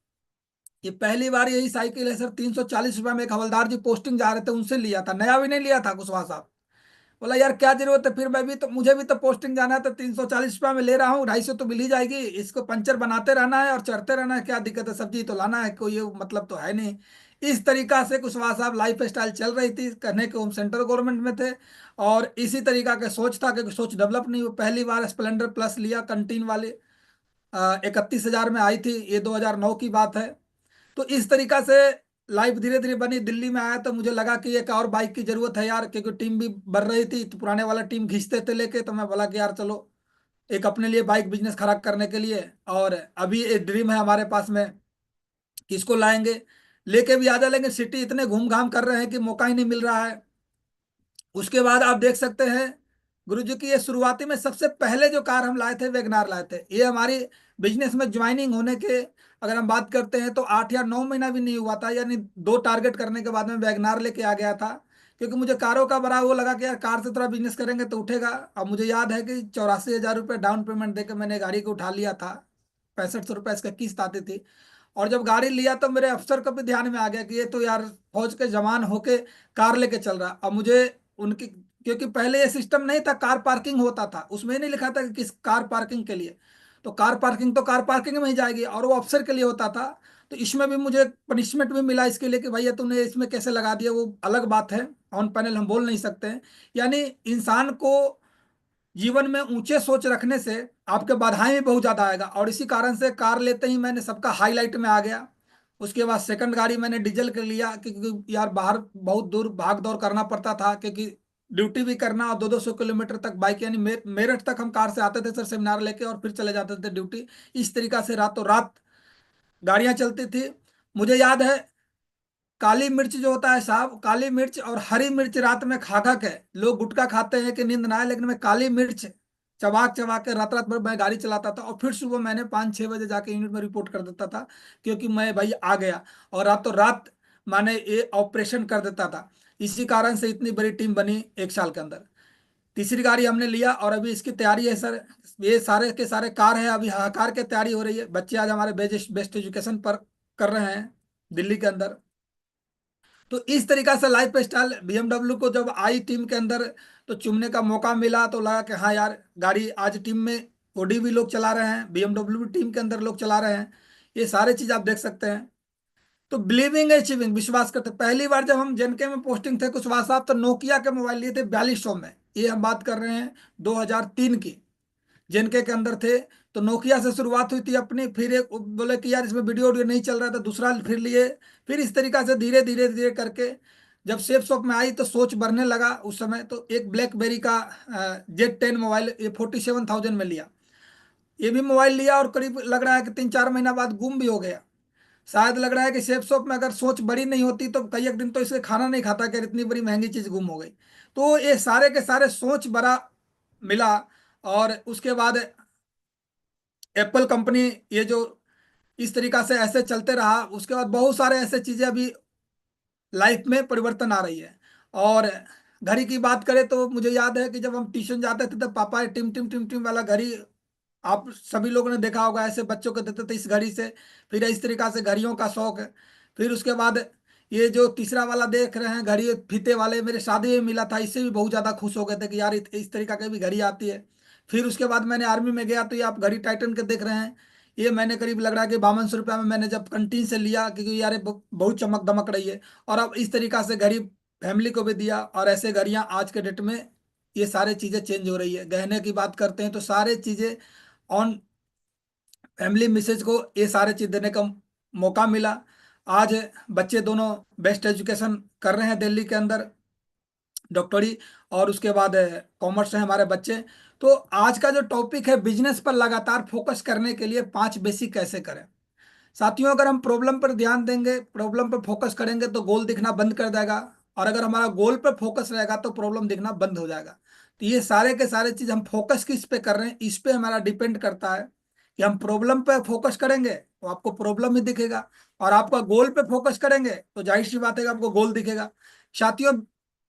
कि पहली बार यही साइकिल है सर, 340 रुपये में एक हवलदार जी पोस्टिंग जा रहे थे, उनसे लिया था, नया भी नहीं लिया था कुशवाहा साहब। बोला यार क्या जरूरत है, फिर मैं भी तो, मुझे भी तो पोस्टिंग जाना है, तो 340 रुपये में ले रहा हूँ, 250 तो मिल ही जाएगी, इसको पंचर बनाते रहना है और चढ़ते रहना है, क्या दिक्कत है, सब्जी तो लाना है, कोई ये मतलब तो है नहीं। इस तरीका से कुशवाहा साहब लाइफ स्टाइल चल रही थी, कहने के हम सेंट्रल गवर्नमेंट में थे, और इसी तरीका के सोच था, कि सोच डेवलप नहीं हुई। पहली बार स्प्लेंडर प्लस लिया कंटीन वाले, 31,000 में आई थी, ये 2009 की बात है। तो इस तरीका से लाइफ धीरे धीरे बनी। दिल्ली में आया तो मुझे लगा कि एक और बाइक की जरूरत है यार, क्योंकि टीम भी बढ़ रही थी, तो पुराने वाला टीम खींचते थे लेके, तो मैं बोला कि यार चलो एक अपने लिए बाइक बिजनेस खड़ा करने के लिए। और अभी एक ड्रीम है हमारे पास में, किसको लाएंगे, लेके भी आ जाएंगे, सिटी इतने घूम घाम कर रहे हैं कि मौका ही नहीं मिल रहा है। उसके बाद आप देख सकते हैं गुरुजी की ये शुरुआती में सबसे पहले जो कार हम लाए थे वैगनार लाए थे। ये हमारी बिजनेस में ज्वाइनिंग होने के अगर हम बात करते हैं तो 8 या 9 महीना भी नहीं हुआ था, यानी 2 टारगेट करने के बाद में वैगनार लेके आ गया था, क्योंकि मुझे कारों का बड़ा वो लगा कि यार कार से थोड़ा बिजनेस करेंगे तो उठेगा। अब मुझे याद है कि 84,000 रुपये डाउन पेमेंट देकर मैंने गाड़ी को उठा लिया था, 6500 रुपये इसका किस्त आती थी। और जब गाड़ी लिया तो मेरे अफसर को भी ध्यान में आ गया कि ये तो यार फौज के जवान होके कार लेके चल रहा। अब मुझे उनकी, क्योंकि पहले ये सिस्टम नहीं था, कार पार्किंग होता था, उसमें नहीं लिखा था कि किस कार पार्किंग के लिए, तो कार पार्किंग में ही जाएगी, और वो अफसर के लिए होता था। तो इसमें भी मुझे पनिशमेंट भी मिला इसके लिए कि भैया तुमने इसमें कैसे लगा दिया, वो अलग बात है, ऑन पैनल हम बोल नहीं सकते हैं। यानी इंसान को जीवन में ऊंचे सोच रखने से आपके बाधाएं भी बहुत ज्यादा आएगा, और इसी कारण से कार लेते ही मैंने सबका हाईलाइट में आ गया। उसके बाद सेकंड गाड़ी मैंने डीजल कर लिया, क्योंकि यार बाहर बहुत दूर भाग दौड़ करना पड़ता था, क्योंकि ड्यूटी भी करना, और 200-200 किलोमीटर तक बाइक, यानी मेरठ तक हम कार से आते थे सर सेमिनार लेके, और फिर चले जाते थे ड्यूटी। इस तरीका से रातों रात गाड़ियां चलती थी। मुझे याद है काली मिर्च जो होता है साहब, काली मिर्च और हरी मिर्च रात में खा खा के, लोग गुटखा खाते हैं कि नींद ना आए, लेकिन मैं काली मिर्च चबा चबा के रात रात भर मैं गाड़ी चलाता था, और फिर सुबह मैंने 5-6 बजे जाके यूनिट में रिपोर्ट कर देता था, क्योंकि मैं भाई आ गया, और रातों रात मैंने ये ऑपरेशन कर देता था। इसी कारण से इतनी बड़ी टीम बनी 1 साल के अंदर। तीसरी गाड़ी हमने लिया, और अभी इसकी तैयारी है सर, ये सारे के सारे कार है, अभी हाहाकार की तैयारी हो रही है। बच्चे आज हमारे बेस्ट बेस्ट एजुकेशन पर कर रहे हैं दिल्ली के अंदर। तो इस तरीका से लाइफ स्टाइल बीएमडब्ल्यू को जब आई टीम के अंदर, तो चुनने का मौका मिला, तो लगा कि हाँ यार गाड़ी आज टीम में ओडी भी लोग चला रहे हैं, बीएमडब्ल्यू भी टीम के अंदर लोग चला रहे हैं। ये सारे चीज आप देख सकते हैं। तो बिलीविंग अचीविंग, विश्वास करते। पहली बार जब हम जेनके में पोस्टिंग थे कुशवाहा साहब, तो नोकिया के मोबाइल लिए थे 4200 में, ये हम बात कर रहे हैं 2003 की, जेनके के अंदर थे। तो नोकिया से शुरुआत हुई थी अपनी, फिर एक बोले कि यार इसमें वीडियो वीडियो नहीं चल रहा था, दूसरा फिर लिए। फिर इस तरीका से धीरे धीरे धीरे करके जब सेफ शॉप में आई तो सोच बढ़ने लगा उस समय। तो एक ब्लैकबेरी का Z10 मोबाइल, ये 47,000 में लिया। ये भी मोबाइल लिया, और करीब लग रहा है कि 3-4 महीना बाद गुम भी हो गया। शायद लग रहा है कि सेफ शॉप में अगर सोच बड़ी नहीं होती तो कई एक दिन तो इसे खाना नहीं खाता कि इतनी बड़ी महंगी चीज गुम हो गई। तो ये सारे के सारे सोच बड़ा मिला। और उसके बाद एप्पल कंपनी, ये जो इस तरीका से ऐसे चलते रहा, उसके बाद बहुत सारे ऐसे चीजें अभी लाइफ में परिवर्तन आ रही है। और घड़ी की बात करें तो मुझे याद है कि जब हम ट्यूशन जाते थे तब पापा ये टिम टिम टिम टिम वाला घड़ी, आप सभी लोगों ने देखा होगा, ऐसे बच्चों को देते थे इस घड़ी से। फिर इस तरीका से घड़ियों का शौक है। फिर उसके बाद ये जो तीसरा वाला देख रहे हैं घड़ी फीते वाले, मेरे शादी में मिला था, इससे भी बहुत ज्यादा खुश हो गए थे कि यार इस तरीका की भी घड़ी आती है। फिर उसके बाद मैंने आर्मी में गया, तो ये आप घड़ी टाइटन के देख रहे हैं, ये मैंने करीब लग रहा है कि 5200 रुपया में मैंने जब कंटीन से लिया, क्योंकि यार ये बहुत चमक दमक रही है। और अब इस तरीका से घड़ी फैमिली को भी दिया, और ऐसे घड़ियां आज के डेट में ये सारे चीजें चेंज हो रही है। गहने की बात करते हैं तो सारे चीजें ऑन फैमिली मिसेज को ये सारे चीज देने का मौका मिला। आज बच्चे दोनों बेस्ट एजुकेशन कर रहे हैं दिल्ली के अंदर, डॉक्टरी, और उसके बाद कॉमर्स है हमारे बच्चे। तो आज का जो टॉपिक है बिजनेस पर लगातार फोकस करने के लिए 5 बेसिक कैसे करें। साथियों, अगर हम प्रॉब्लम पर ध्यान देंगे, प्रॉब्लम पर फोकस करेंगे तो गोल दिखना बंद कर देगा, और अगर हमारा गोल पर फोकस रहेगा तो प्रॉब्लम दिखना बंद हो जाएगा। तो ये सारे के सारे चीज हम फोकस किस पे कर रहे हैं इस पे हमारा डिपेंड करता है। कि हम प्रॉब्लम पे फोकस करेंगे तो आपको प्रॉब्लम ही दिखेगा, और आपका गोल पे फोकस करेंगे तो जाहिर सी बात है कि आपको गोल दिखेगा। साथियों,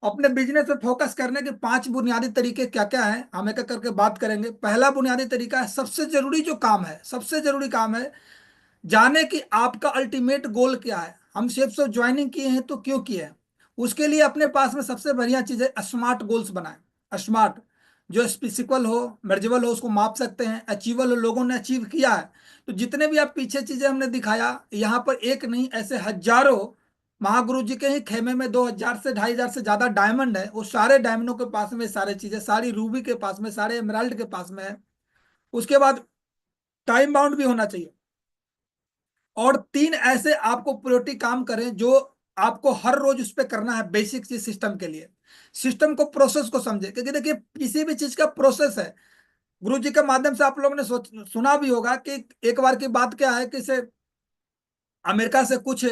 अपने बिजनेस पे फोकस करने के 5 बुनियादी तरीके क्या क्या हैं हम एक एक करके बात करेंगे। पहला बुनियादी तरीका है, सबसे जरूरी जो काम है, सबसे जरूरी काम है जाने कि आपका अल्टीमेट गोल क्या है। हम सिर्फ ज्वाइनिंग किए हैं तो क्यों किए हैं। उसके लिए अपने पास में सबसे बढ़िया चीज है स्मार्ट गोल्स बनाएं। स्मार्ट, जो स्पेसिफिकल हो, मेजरेबल हो, उसको माप सकते हैं, अचीवेबल हो, लोगों ने अचीव किया है। तो जितने भी आप पीछे चीजें हमने दिखाया, यहाँ पर एक नहीं ऐसे हजारों महागुरु जी के ही खेमे में 2000 से 2500 से ज्यादा डायमंड है। वो सारे डायमंडों के पास में सारे चीजें, सारी रूबी के पास में, सारे एमराल्ड के पास में है। उसके बाद टाइम बाउंड भी होना चाहिए, और 3 ऐसे आपको प्रायोरिटी काम करें जो आपको हर रोज उस पर करना है। बेसिक चीज सिस्टम के लिए, सिस्टम को, प्रोसेस को समझे, क्योंकि देखिए किसी भी चीज का प्रोसेस है। गुरु जी के माध्यम से आप लोगों ने सुना भी होगा कि एक बार की बात क्या है कि से अमेरिका से कुछ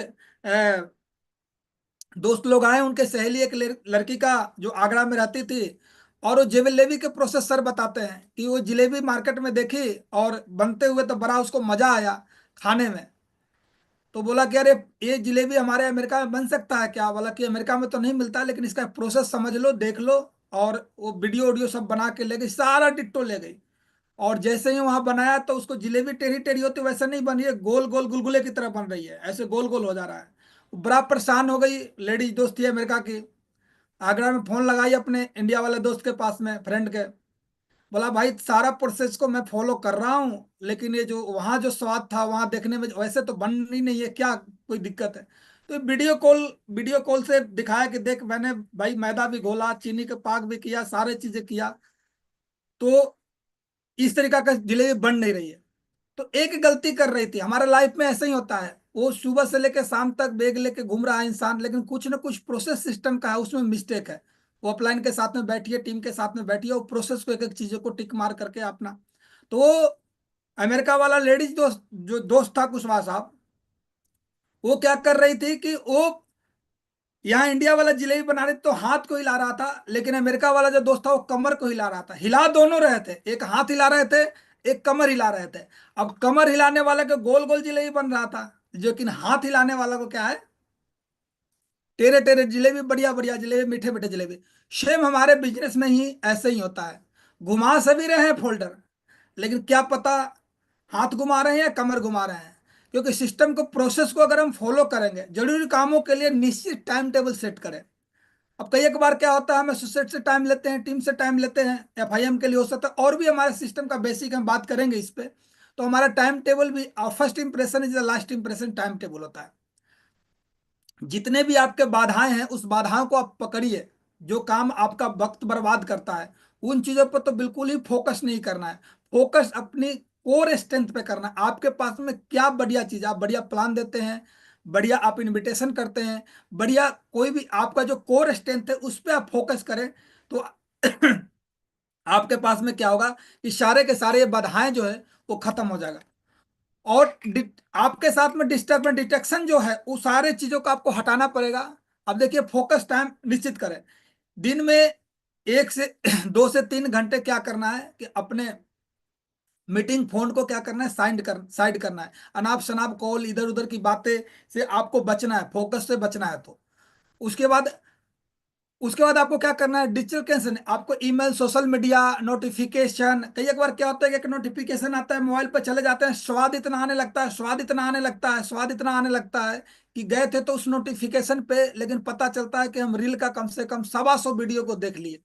दोस्त लोग आए, उनके सहेली एक लड़की का जो आगरा में रहती थी, और वो जलेबी के प्रोसेस सर बताते हैं कि वो जलेबी मार्केट में देखी और बनते हुए तो बड़ा उसको मजा आया खाने में। तो बोला कि अरे ये जलेबी हमारे अमेरिका में बन सकता है क्या। बोला कि अमेरिका में तो नहीं मिलता, लेकिन इसका प्रोसेस समझ लो, देख लो। और वो वीडियो वीडियो सब बना के ले गई, सारा डिट्टो ले गई। और जैसे ही वहां बनाया तो उसको जलेबी टेढ़ी टेढ़ी होती वैसे नहीं बन रही है, गोल गोल गुलगुले की तरह बन रही है, ऐसे गोल गोल हो जा रहा है। बड़ा परेशान हो गई, लेडीज दोस्त थी अमेरिका की। आगरा में फोन लगाई अपने इंडिया वाले दोस्त के पास में, फ्रेंड के। बोला भाई सारा प्रोसेस को मैं फॉलो कर रहा हूँ, लेकिन ये जो वहां जो स्वाद था वहां देखने में वैसे तो बन ही नहीं है, क्या कोई दिक्कत है। तो वीडियो कॉल से दिखाया कि देख मैंने भाई मैदा भी घोला, चीनी का पाक भी किया, सारे चीजें किया, तो इस तरीका का जलेबी बन नहीं रही है। तो एक गलती कर रही थी। हमारे लाइफ में ऐसा ही होता है, वो सुबह से लेकर शाम तक बैग लेके घूम रहा है इंसान, लेकिन कुछ ना कुछ प्रोसेस सिस्टम का है, उसमें मिस्टेक है। वो अपलाइन के साथ में बैठिए, टीम के साथ में बैठिए, वो प्रोसेस को एक एक चीजों को टिक मार करके अपना। तो वो अमेरिका वाला लेडीज दोस्त, जो दोस्त था कुशवाहा साहब, वो क्या कर रही थी कि वो यहाँ इंडिया वाला जिलेबी बना रहे तो हाथ को हिला रहा था, लेकिन अमेरिका वाला जो दोस्त था वो कमर को हिला रहा था। हिला दोनों रहे थे, एक हाथ हिला रहे थे, एक कमर हिला रहे थे। अब कमर हिलाने वाले को गोल गोल जिलेबी बन रहा था, लेकिन हाथ हिलाने वाला को क्या है, टेढ़े टेढ़े जिलेबी, बढ़िया बढ़िया जिलेबी, मीठे मीठे जिलेबी। सेम हमारे बिजनेस में ही ऐसे ही होता है। घुमा सभी रहे हैं फोल्डर, लेकिन क्या पता हाथ घुमा रहे हैं या कमर घुमा रहे हैं। क्योंकि सिस्टम को, प्रोसेस को अगर हम फॉलो करेंगे, जरूरी कामों के लिए निश्चित टाइम टेबल सेट करें। अब कई एक बार क्या होता है, हम एसोसिएट से टाइम लेते हैं, टीम से टाइम लेते हैं, एफआईएम के लिए हो सकता है, और भी हमारे सिस्टम का बेसिक हम बात करेंगे इस पे। तो हमारा टाइम टेबल भी, first impression is the last impression, time table होता है। जितने भी आपके बाधाएं हैं उस बाधाओं को आप पकड़िए। जो काम आपका वक्त बर्बाद करता है उन चीजों पर तो बिल्कुल ही फोकस नहीं करना है। फोकस अपनी कोर स्ट्रेंथ पे करना है। आपके पास में क्या बढ़िया चीज, आप बढ़िया प्लान देते हैं, बढ़िया आप इनविटेशन करते हैं, बढ़िया कोई भी आपका जो कोर स्ट्रेंथ है उस पर आप फोकस करें, तो आपके पास में क्या होगा कि सारे के सारे ये बाधाएं जो है वो खत्म हो जाएगा। और आपके साथ में डिस्टर्बेंस डिटेक्शन जो है उस सारे चीजों को आपको हटाना पड़ेगा। अब देखिए, फोकस टाइम निश्चित करें। दिन में 1 से 2 से 3 घंटे क्या करना है कि अपने मीटिंग फोन को क्या करना है, साइड करना है। अनाप शनाप कॉल, इधर उधर की बातें से आपको बचना है, फोकस से बचना है। तो उसके बाद उसके बाद आपको क्या करना है, डिजिटल कैंसिल। आपको ईमेल, सोशल मीडिया, नोटिफिकेशन, कई एक बार क्या होता है कि एक नोटिफिकेशन आता है, मोबाइल पर चले जाते हैं, स्वाद इतना आने लगता है, स्वाद इतना आने लगता है, स्वाद इतना आने लगता है कि गए थे तो उस नोटिफिकेशन पे, लेकिन पता चलता है कि हम रील का कम से कम 125 वीडियो को देख लिए।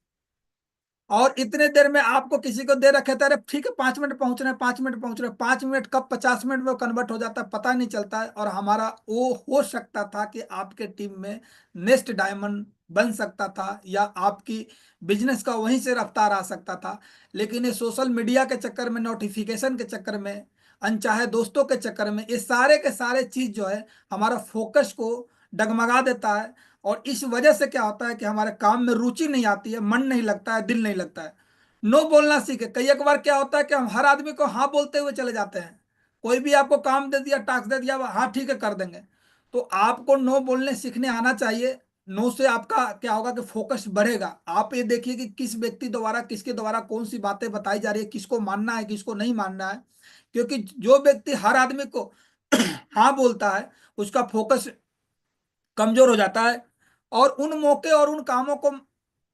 और इतने देर में आपको किसी को दे रखे थे, अरे ठीक है 5 मिनट पहुंच रहे हैं, 5 मिनट पहुंच रहे हैं, 5 मिनट कब 50 मिनट में कन्वर्ट हो जाता है पता नहीं चलता है। और हमारा वो हो सकता था कि आपके टीम में नेक्स्ट डायमंड बन सकता था, या आपकी बिजनेस का वहीं से रफ्तार आ सकता था। लेकिन ये सोशल मीडिया के चक्कर में, नोटिफिकेशन के चक्कर में अनचाहे दोस्तों के चक्कर में, ये सारे के सारे चीज जो है हमारा फोकस को डगमगा देता है। और इस वजह से क्या होता है कि हमारे काम में रुचि नहीं आती है, मन नहीं लगता है, दिल नहीं लगता है। नो बोलना सीखे। कई एक बार क्या होता है कि हम हर आदमी को हाँ बोलते हुए चले जाते हैं। कोई भी आपको काम दे दिया, टास्क दे दिया, हाँ ठीक है कर देंगे। तो आपको नो बोलने सीखने आना चाहिए। नो से आपका क्या होगा कि फोकस बढ़ेगा। आप ये देखिए कि किस व्यक्ति द्वारा, किसके द्वारा कौन सी बातें बताई जा रही है, किसको मानना है, किसको नहीं मानना है। क्योंकि जो व्यक्ति हर आदमी को हाँ बोलता है, उसका फोकस कमजोर हो जाता है, और उन मौके और उन कामों को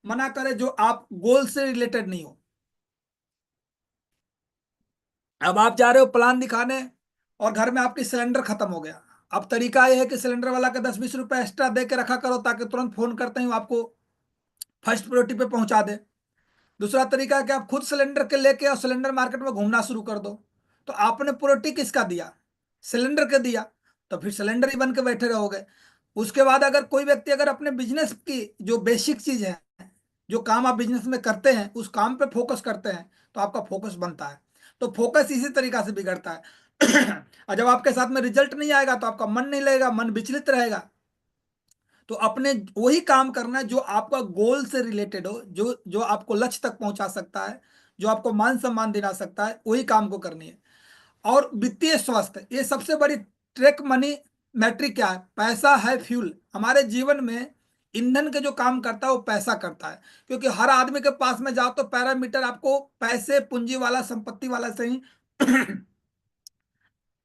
मना करे जो आप गोल से रिलेटेड नहीं हो। अब आप जा रहे हो प्लान दिखाने, और घर में आपकी सिलेंडर खत्म हो गया। अब तरीका यह है कि सिलेंडर वाला के 10-20 रुपए एक्स्ट्रा दे के रखा करो, ताकि तुरंत फोन करते ही वो आपको फर्स्ट प्रायोरिटी पे पहुंचा दे। दूसरा तरीका है कि आप खुद सिलेंडर के लेके और सिलेंडर मार्केट में घूमना शुरू कर दो। तो आपने प्रायोरिटी किसका दिया? सिलेंडर के दिया, तो फिर सिलेंडर ही बन के बैठे रहोगे। उसके बाद अगर कोई व्यक्ति अगर अपने बिजनेस की जो बेसिक चीज है, जो काम आप बिजनेस में करते हैं, उस काम पे फोकस करते हैं, तो आपका फोकस बनता है। तो फोकस इसी तरीका से बिगड़ता है। और जब आपके साथ में रिजल्ट नहीं आएगा तो आपका मन नहीं लगेगा, मन विचलित रहेगा। तो अपने वही काम करना है जो आपका गोल से रिलेटेड हो, जो जो आपको लक्ष्य तक पहुंचा सकता है, जो आपको मान सम्मान दिला सकता है, वही काम को करनी है। और वित्तीय स्वास्थ्य, ये सबसे बड़ी ट्रैक मनी मैट्रिक क्या है? पैसा है फ्यूल। हमारे जीवन में ईंधन के जो काम करता है वो पैसा करता है। क्योंकि हर आदमी के पास में जाओ तो पैरामीटर आपको पैसे, पूंजी वाला, संपत्ति वाला से ही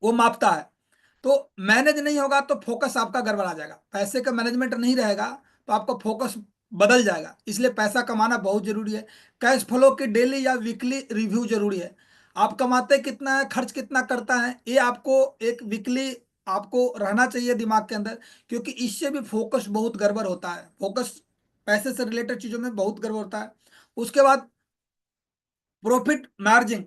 वो मापता है। तो मैनेज नहीं होगा तो फोकस आपका गड़बड़ा जाएगा। पैसे का मैनेजमेंट नहीं रहेगा तो आपका फोकस बदल जाएगा। इसलिए पैसा कमाना बहुत जरूरी है। कैश फ्लो की डेली या वीकली रिव्यू जरूरी है। आप कमाते कितना है, खर्च कितना करता है, ये आपको एक वीकली आपको रहना चाहिए दिमाग के अंदर। क्योंकि इससे भी फोकस बहुत गड़बड़ होता है। फोकस पैसे से रिलेटेड चीजों में बहुत गड़बड़ होता है। उसके बाद प्रॉफिट मार्जिन।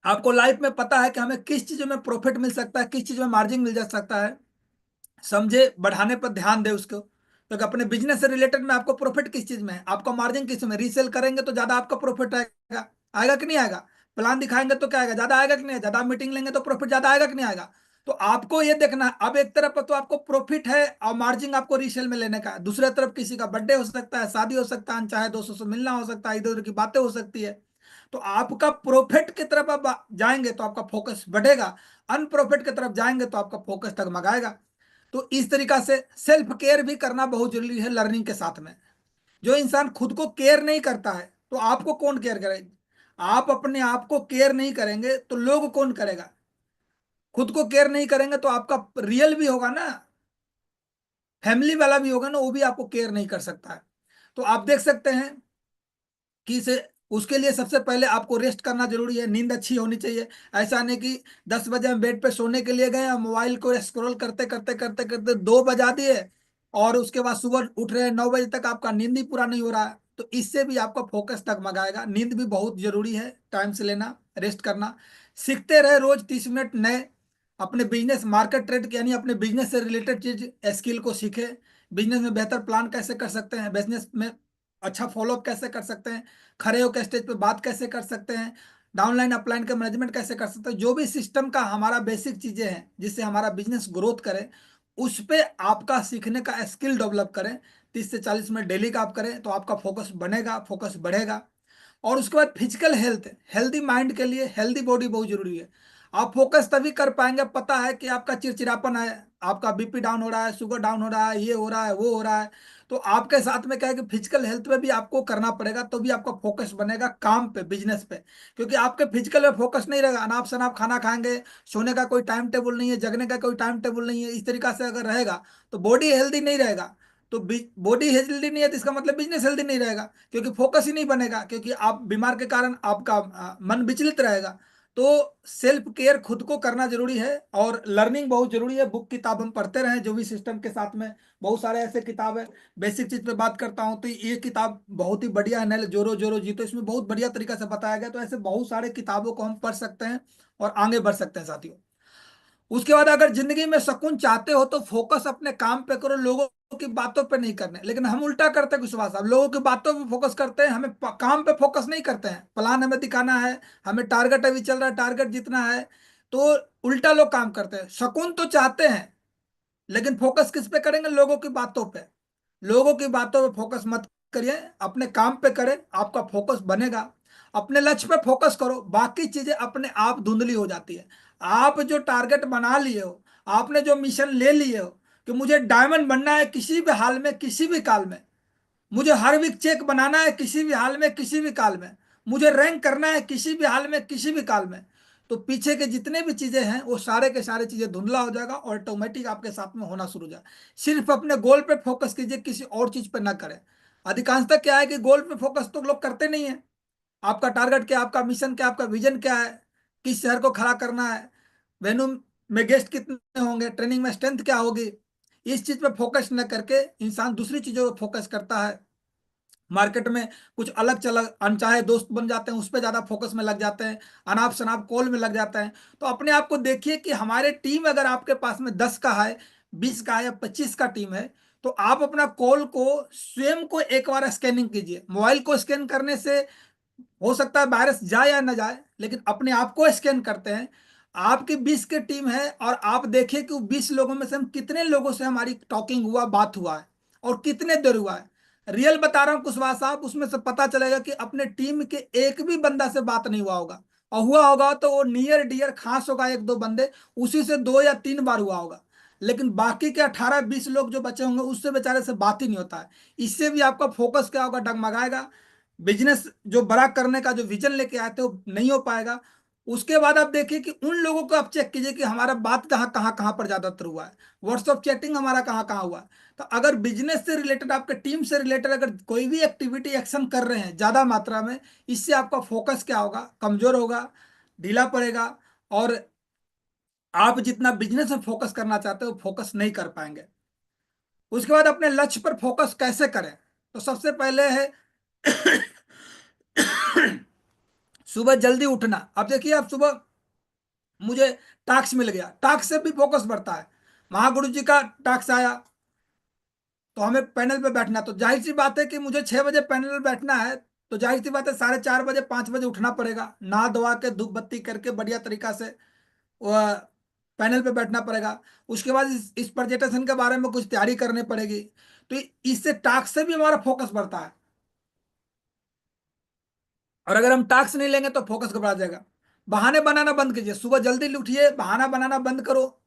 आपको लाइफ में पता है कि हमें किस चीज में प्रॉफिट मिल सकता है, किस चीज में मार्जिन मिल जा सकता है, समझे, बढ़ाने पर ध्यान दे उसको। क्योंकि अपने बिजनेस से रिलेटेड में आपको प्रॉफिट किस चीज में है, आपका मार्जिन किस में, रीसेल करेंगे तो ज्यादा आपका प्रॉफिट आएगा। आएगा कि नहीं आएगा? प्लान दिखाएंगे तो क्या आएगा, ज्यादा आएगा कि नहीं आएगा? ज्यादा मीटिंग लेंगे तो प्रॉफिट ज्यादा आएगा कि नहीं आएगा? तो आपको ये देखना है। अब एक तरफ तो आपको प्रॉफिट है और मार्जिन आपको रीसेल में लेने का है, दूसरे तरफ किसी का बर्थडे हो सकता है, शादी हो सकता है, चाहे दोस्तों से मिलना हो सकता है, इधर उधर की बातें हो सकती है। तो आपका प्रॉफिट की तरफ आप जाएंगे तो आपका फोकस बढ़ेगा, अनप्रॉफिट की तरफ जाएंगे तो आपका फोकस डगमगाएगा। तो इस तरीका से सेल्फ केयर भी करना बहुत जरूरी है लर्निंग के साथ में। जो इंसान खुद को केयर नहीं करता है तो आपको कौन केयर करेगा? आप अपने आप को केयर नहीं करेंगे तो लोग कौन करेगा? खुद को केयर नहीं करेंगे तो आपका रियल भी होगा ना, फैमिली वाला भी होगा ना, वो भी आपको केयर नहीं कर सकता है। तो आप देख सकते हैं कि इसे, उसके लिए सबसे पहले आपको रेस्ट करना जरूरी है। नींद अच्छी होनी चाहिए। ऐसा नहीं कि 10 बजे हम बेड पे सोने के लिए गए और मोबाइल को स्क्रॉल करते करते करते करते 2 बजा दिए, और उसके बाद सुबह उठ रहे हैं 9 बजे तक, आपका नींद ही पूरा नहीं हो रहा है। तो इससे भी आपका फोकस डगमगाएगा। नींद भी बहुत जरूरी है, टाइम से लेना, रेस्ट करना। सीखते रहे, रोज 30 मिनट नए अपने बिजनेस मार्केट ट्रेड यानी अपने बिजनेस से रिलेटेड चीज स्किल को सीखे। बिजनेस में बेहतर प्लान कैसे कर सकते हैं, बिजनेस में अच्छा फॉलोअप कैसे कर सकते हैं, खड़े होकर स्टेज पे बात कैसे कर सकते हैं, डाउनलाइन अपलाइन का मैनेजमेंट कैसे कर सकते हैं, जो भी सिस्टम का हमारा बेसिक चीजें हैं जिससे हमारा बिजनेस ग्रोथ करे, उस पे आपका सीखने का स्किल डेवलप करें। 30 से 40 मिनट डेली का आप करें तो आपका फोकस बनेगा, फोकस बढ़ेगा। और उसके बाद फिजिकल हेल्थ, हेल्दी माइंड के लिए हेल्दी बॉडी बहुत जरूरी है। आप फोकस तभी कर पाएंगे, पता है कि आपका चिड़चिड़ापन है, आपका बीपी डाउन हो रहा है, शुगर डाउन हो रहा है, ये हो रहा है, वो हो रहा है। तो आपके साथ में क्या है कि फिजिकल हेल्थ पे भी आपको करना पड़ेगा, तो भी आपका फोकस बनेगा काम पे, बिजनेस पे। क्योंकि आपके फिजिकल पे फोकस नहीं रहेगा, अनाप शनाप खाना खाएंगे, सोने का कोई टाइम टेबल नहीं है, जगने का कोई टाइम टेबल नहीं है, इस तरीका से अगर रहेगा तो बॉडी हेल्दी नहीं रहेगा। तो बॉडी हेल्दी नहीं है तो इसका मतलब बिजनेस हेल्दी नहीं रहेगा, क्योंकि फोकस ही नहीं बनेगा, क्योंकि आप बीमार के कारण आपका मन विचलित रहेगा। तो सेल्फ केयर खुद को करना जरूरी है, और लर्निंग बहुत जरूरी है। बुक किताब हम पढ़ते रहें, जो भी सिस्टम के साथ में बहुत सारे ऐसे किताब है। बेसिक चीज पे बात करता हूँ तो ये किताब बहुत ही बढ़िया है, नल जोरो जोरो जीतो, इसमें बहुत बढ़िया तरीका से बताया गया। तो ऐसे बहुत सारे किताबों को हम पढ़ सकते हैं और आगे बढ़ सकते हैं साथियों। उसके बाद अगर जिंदगी में सुकून चाहते हो तो फोकस अपने काम पे करो, लोगों की बातों पे नहीं करने, लेकिन हम उल्टा करते हैं कुशवाहा साहब, लोगों की बातों पे फोकस करते हैं, हमें काम पे फोकस नहीं करते हैं। प्लान हमें दिखाना है, हमें टारगेट अभी चल रहा है, टारगेट जितना है, तो उल्टा लोग काम करते हैं। सुकून तो चाहते हैं, लेकिन फोकस किस पे करेंगे? लोगों की बातों पे। लोगों की बातों पे फोकस मत करिए, अपने काम पे करें, आपका फोकस बनेगा। अपने लक्ष्य पे फोकस करो, बाकी चीजें अपने आप धुंधली हो जाती है। आप जो टारगेट बना लिए हो, आपने जो मिशन ले लिए हो कि मुझे डायमंड बनना है किसी भी हाल में, किसी भी काल में, मुझे हर वीक चेक बनाना है किसी भी हाल में, किसी भी काल में, मुझे रैंक करना है किसी भी हाल में, किसी भी काल में, तो पीछे के जितने भी चीजें हैं वो सारे के सारे चीजें धुंधला हो जाएगा और ऑटोमेटिक आपके साथ में होना शुरू हो जाएगा। सिर्फ अपने गोल पे फोकस कीजिए, किसी और चीज पे ना करें। अधिकांशतः क्या है कि गोल पे फोकस तो लोग करते नहीं है। आपका टारगेट क्या, आपका मिशन क्या, आपका विजन क्या है, किस शहर को खड़ा करना है, वेन्यू में गेस्ट कितने होंगे, ट्रेनिंग में स्ट्रेंथ क्या होगी, इस चीज पे फोकस न करके इंसान दूसरी चीजों पे फोकस करता है। मार्केट में कुछ अलग चलग अनचाहे दोस्त बन जाते हैं, उस पर ज्यादा फोकस में लग जाते हैं, अनाप शनाप कॉल में लग जाते हैं। तो अपने आप को देखिए कि हमारे टीम अगर आपके पास में 10 का है, 20 का है या 25 का टीम है, तो आप अपना कॉल को स्वयं को एक बार स्कैनिंग कीजिए। मोबाइल को स्कैन करने से हो सकता है वायरस जाए या ना जाए, लेकिन अपने आप को स्कैन करते हैं। आपकी 20 की टीम है और आप देखिए कि 20 लोगों में से हम कितने लोगों से हमारी टॉकिंग हुआ, बात हुआ है, और कितने देर हुआ है। रियल बता रहा हूं कुशवाहा साहब, उसमें से पता चलेगा कि अपने टीम के एक भी बंदा से बात नहीं हुआ होगा, और हुआ होगा तो वो नियर डियर खास होगा, एक दो बंदे, उसी से 2 या 3 बार हुआ होगा। लेकिन बाकी के 18-20 लोग जो बचे होंगे उससे बेचारे से बात ही नहीं होता है। इससे भी आपका फोकस क्या होगा? डगमगाएगा। बिजनेस जो बड़ा करने का जो विजन लेके आए थे वो नहीं हो पाएगा। उसके बाद आप देखिए कि उन लोगों को आप चेक कीजिए कि हमारा बात कहाँ कहाँ कहाँ पर ज्यादातर हुआ है, व्हाट्सएप चैटिंग हमारा कहाँ कहाँ हुआ है। तो अगर बिजनेस से रिलेटेड, आपके टीम से रिलेटेड अगर कोई भी एक्टिविटी एक्शन कर रहे हैं ज्यादा मात्रा में, इससे आपका फोकस क्या होगा? कमजोर होगा, ढीला पड़ेगा, और आप जितना बिजनेस में फोकस करना चाहते हो फोकस नहीं कर पाएंगे। उसके बाद अपने लक्ष्य पर फोकस कैसे करें? तो सबसे पहले है सुबह जल्दी उठना। अब देखिए, आप सुबह, मुझे टास्क मिल गया, टास्क से भी फोकस बढ़ता है। महागुरु जी का टास्क आया तो हमें पैनल पे बैठना, तो जाहिर सी बात है कि मुझे 6 बजे पैनल पे बैठना है, तो जाहिर सी बात है 4:30 बजे 5 बजे उठना पड़ेगा, नहा धोवा के धूप बत्ती करके बढ़िया तरीका से वह पैनल पे बैठना पड़ेगा। उसके बाद इस प्रेजेंटेशन के बारे में कुछ तैयारी करनी पड़ेगी। तो इससे टास्क से भी हमारा फोकस बढ़ता है, और अगर हम टास्क नहीं लेंगे तो फोकस घबरा जाएगा। बहाने बनाना बंद कीजिए, सुबह जल्दी उठिए, बहाना बनाना बंद करो,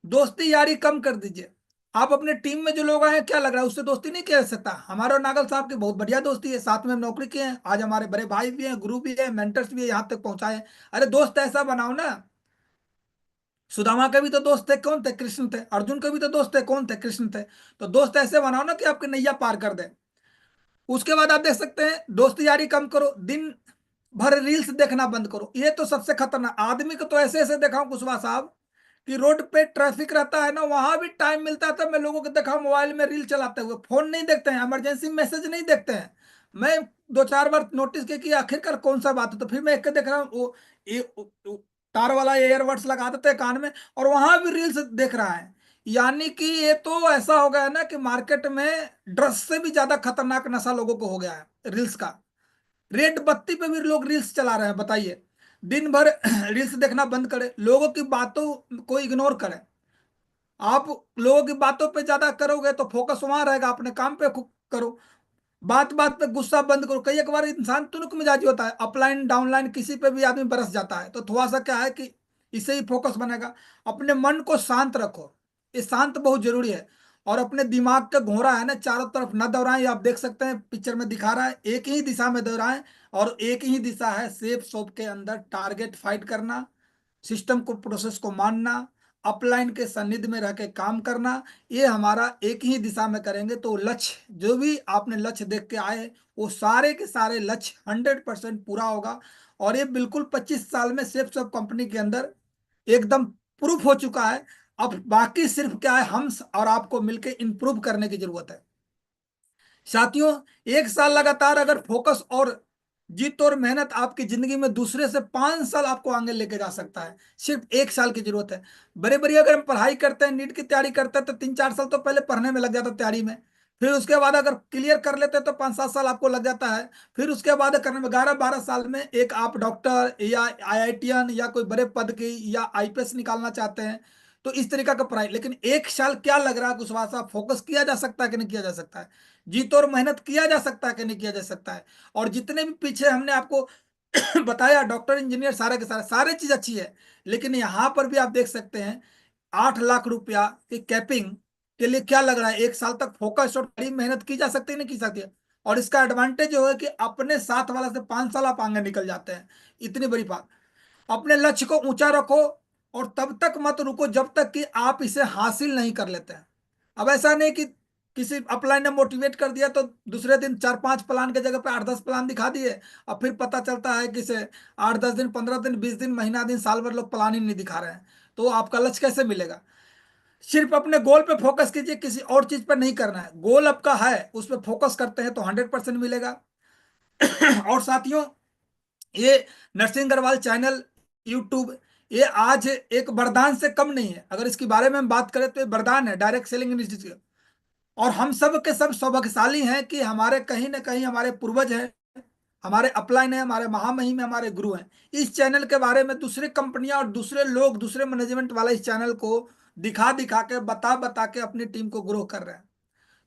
दोस्ती यारी कम कर दीजिए। आप अपने टीम में जो लोग आए हैं, क्या लग रहा है उससे दोस्ती नहीं किया जा सकता? हमारे और नागल साहब की बहुत बढ़िया दोस्ती है, साथ में हम नौकरी किए हैं, आज हमारे बड़े भाई भी हैं, गुरु भी हैं, मेंटर्स भी हैं, यहाँ तक पहुंचाए हैं। अरे दोस्त ऐसा बनाओ ना। सुदामा के भी तो दोस्त थे, कौन थे? कृष्ण थे। अर्जुन के भी तो दोस्त थे, कौन थे? कृष्ण थे। तो दोस्त ऐसे बनाओ ना कि आपकी नैया पार कर दे। उसके बाद आप देख सकते हैं, दोस्ती यारी कम करो, दिन भर रील्स देखना बंद करो। ये तो सबसे खतरनाक। आदमी को तो ऐसे ऐसे देखा हूं कुशवाहा साहब कि रोड पे ट्रैफिक रहता है ना, वहां भी टाइम मिलता है, तब मैं लोगों को देखा हूं मोबाइल में रील चलाते हुए। फोन नहीं देखते हैं, इमरजेंसी मैसेज नहीं देखते हैं। मैं 2-4 बार नोटिस किया कि आखिरकार कौन सा बात है, तो फिर मैं एक के देख रहा हूँ वो, तार वाला एयरबड्स लगा देते हैं कान में, और वहां भी रील्स देख रहा है। यानी कि ये तो ऐसा हो गया है ना कि मार्केट में ड्रग्स से भी ज्यादा खतरनाक नशा लोगों को हो गया है रील्स का। रेड बत्ती पे भी लोग रील्स चला रहे हैं, बताइए। दिन भर रील्स देखना बंद करें, लोगों की बातों को इग्नोर करें। आप लोगों की बातों पे ज्यादा करोगे तो फोकस वहां रहेगा, अपने काम पे करो। बात बात पे गुस्सा बंद करो। कई एक बार इंसान तुनक मिजाजी होता है, अपलाइन डाउनलाइन किसी पे भी आदमी बरस जाता है, तो थोड़ा सा क्या है कि इससे ही फोकस बनेगा। अपने मन को शांत रखो, ये शांत बहुत जरूरी है। और अपने दिमाग का घोड़ा है ना, चारों तरफ न दौड़ाएं। ये आप देख सकते हैं पिक्चर में दिखा रहा है, एक ही दिशा में दौड़ाएं, और एक ही दिशा है सेफ शॉप के अंदर टारगेट फाइट करना, सिस्टम को, प्रोसेस को मानना, अपलाइन के सानिध्य में रह के काम करना। ये हमारा एक ही दिशा में करेंगे तो लक्ष्य, जो भी आपने लक्ष्य देख के आए, वो सारे के सारे लक्ष्य 100% पूरा होगा। और ये बिल्कुल 25 साल में सेफ सब कंपनी के अंदर एकदम प्रूफ हो चुका है। अब बाकी सिर्फ क्या है, हम और आपको मिलकर इंप्रूव करने की जरूरत है। साथियों, 1 साल लगातार अगर फोकस और जीत और मेहनत आपकी जिंदगी में दूसरे से 5 साल आपको आगे लेके जा सकता है। सिर्फ 1 साल की जरूरत है। बड़े बड़े अगर हम पढ़ाई करते हैं, नीट की तैयारी करते हैं, तो 3-4 साल तो पहले पढ़ने में लग जाता है तैयारी में। फिर उसके बाद अगर क्लियर कर लेते हैं तो 5-7 साल आपको लग जाता है। फिर उसके बाद करने में 11-12 साल में एक आप डॉक्टर या आईआईटीएन या कोई बड़े पद की या आईपीएस निकालना चाहते हैं, तो इस तरीका का पढ़ाई। लेकिन 1 साल क्या लग रहा है कि उस बात से आप फोकस किया जा सकता है कि नहीं किया जा सकता है? जीत और मेहनत किया जा सकता है कि नहीं किया जा सकता है? और जितने भी पीछे हमने आपको बताया, डॉक्टर इंजीनियर सारे के सारे सारे चीज अच्छी है, लेकिन यहां पर भी आप देख सकते हैं 8 लाख रुपया की कैपिंग के लिए क्या लग रहा है? 1 साल तक फोकस और कड़ी मेहनत की जा सकती है, नहीं की सकती है? और इसका एडवांटेज जो है कि अपने साथ वाला से 5 साल आप आगे निकल जाते हैं। इतनी बड़ी बात। अपने लक्ष्य को ऊंचा रखो और तब तक मत रुको जब तक कि आप इसे हासिल नहीं कर लेते हैं। अब ऐसा नहीं कि किसी अपलाइन ने मोटिवेट कर दिया तो दूसरे दिन 4-5 प्लान के जगह पे 8-10 प्लान दिखा दिए, और फिर पता चलता है कि से 8-10 दिन, 15 दिन, 20 दिन, महीना दिन, साल भर लोग प्लान ही नहीं दिखा रहे हैं। तो आपका लक्ष्य कैसे मिलेगा? सिर्फ अपने गोल पे फोकस कीजिए, किसी और चीज पर नहीं करना है। गोल आपका है, उस पर फोकस करते हैं तो 100% मिलेगा। और साथियों, ये नरसिंह अग्रवाल चैनल, यूट्यूब, ये आज एक वरदान से कम नहीं है। अगर इसके बारे में हम बात करें तो ये वरदान है, डायरेक्ट सेलिंग इंस्टीट्यूट। और हम सब के सब सौभाग्यशाली हैं कि हमारे कहीं ना कहीं हमारे पूर्वज हैं, हमारे अपलाइन है, हमारे महामहिम है, हमारे गुरु हैं। इस चैनल के बारे में दूसरी कंपनियां और दूसरे लोग, दूसरे मैनेजमेंट वाला इस चैनल को दिखा दिखा के, बता बता के अपनी टीम को ग्रो कर रहे हैं।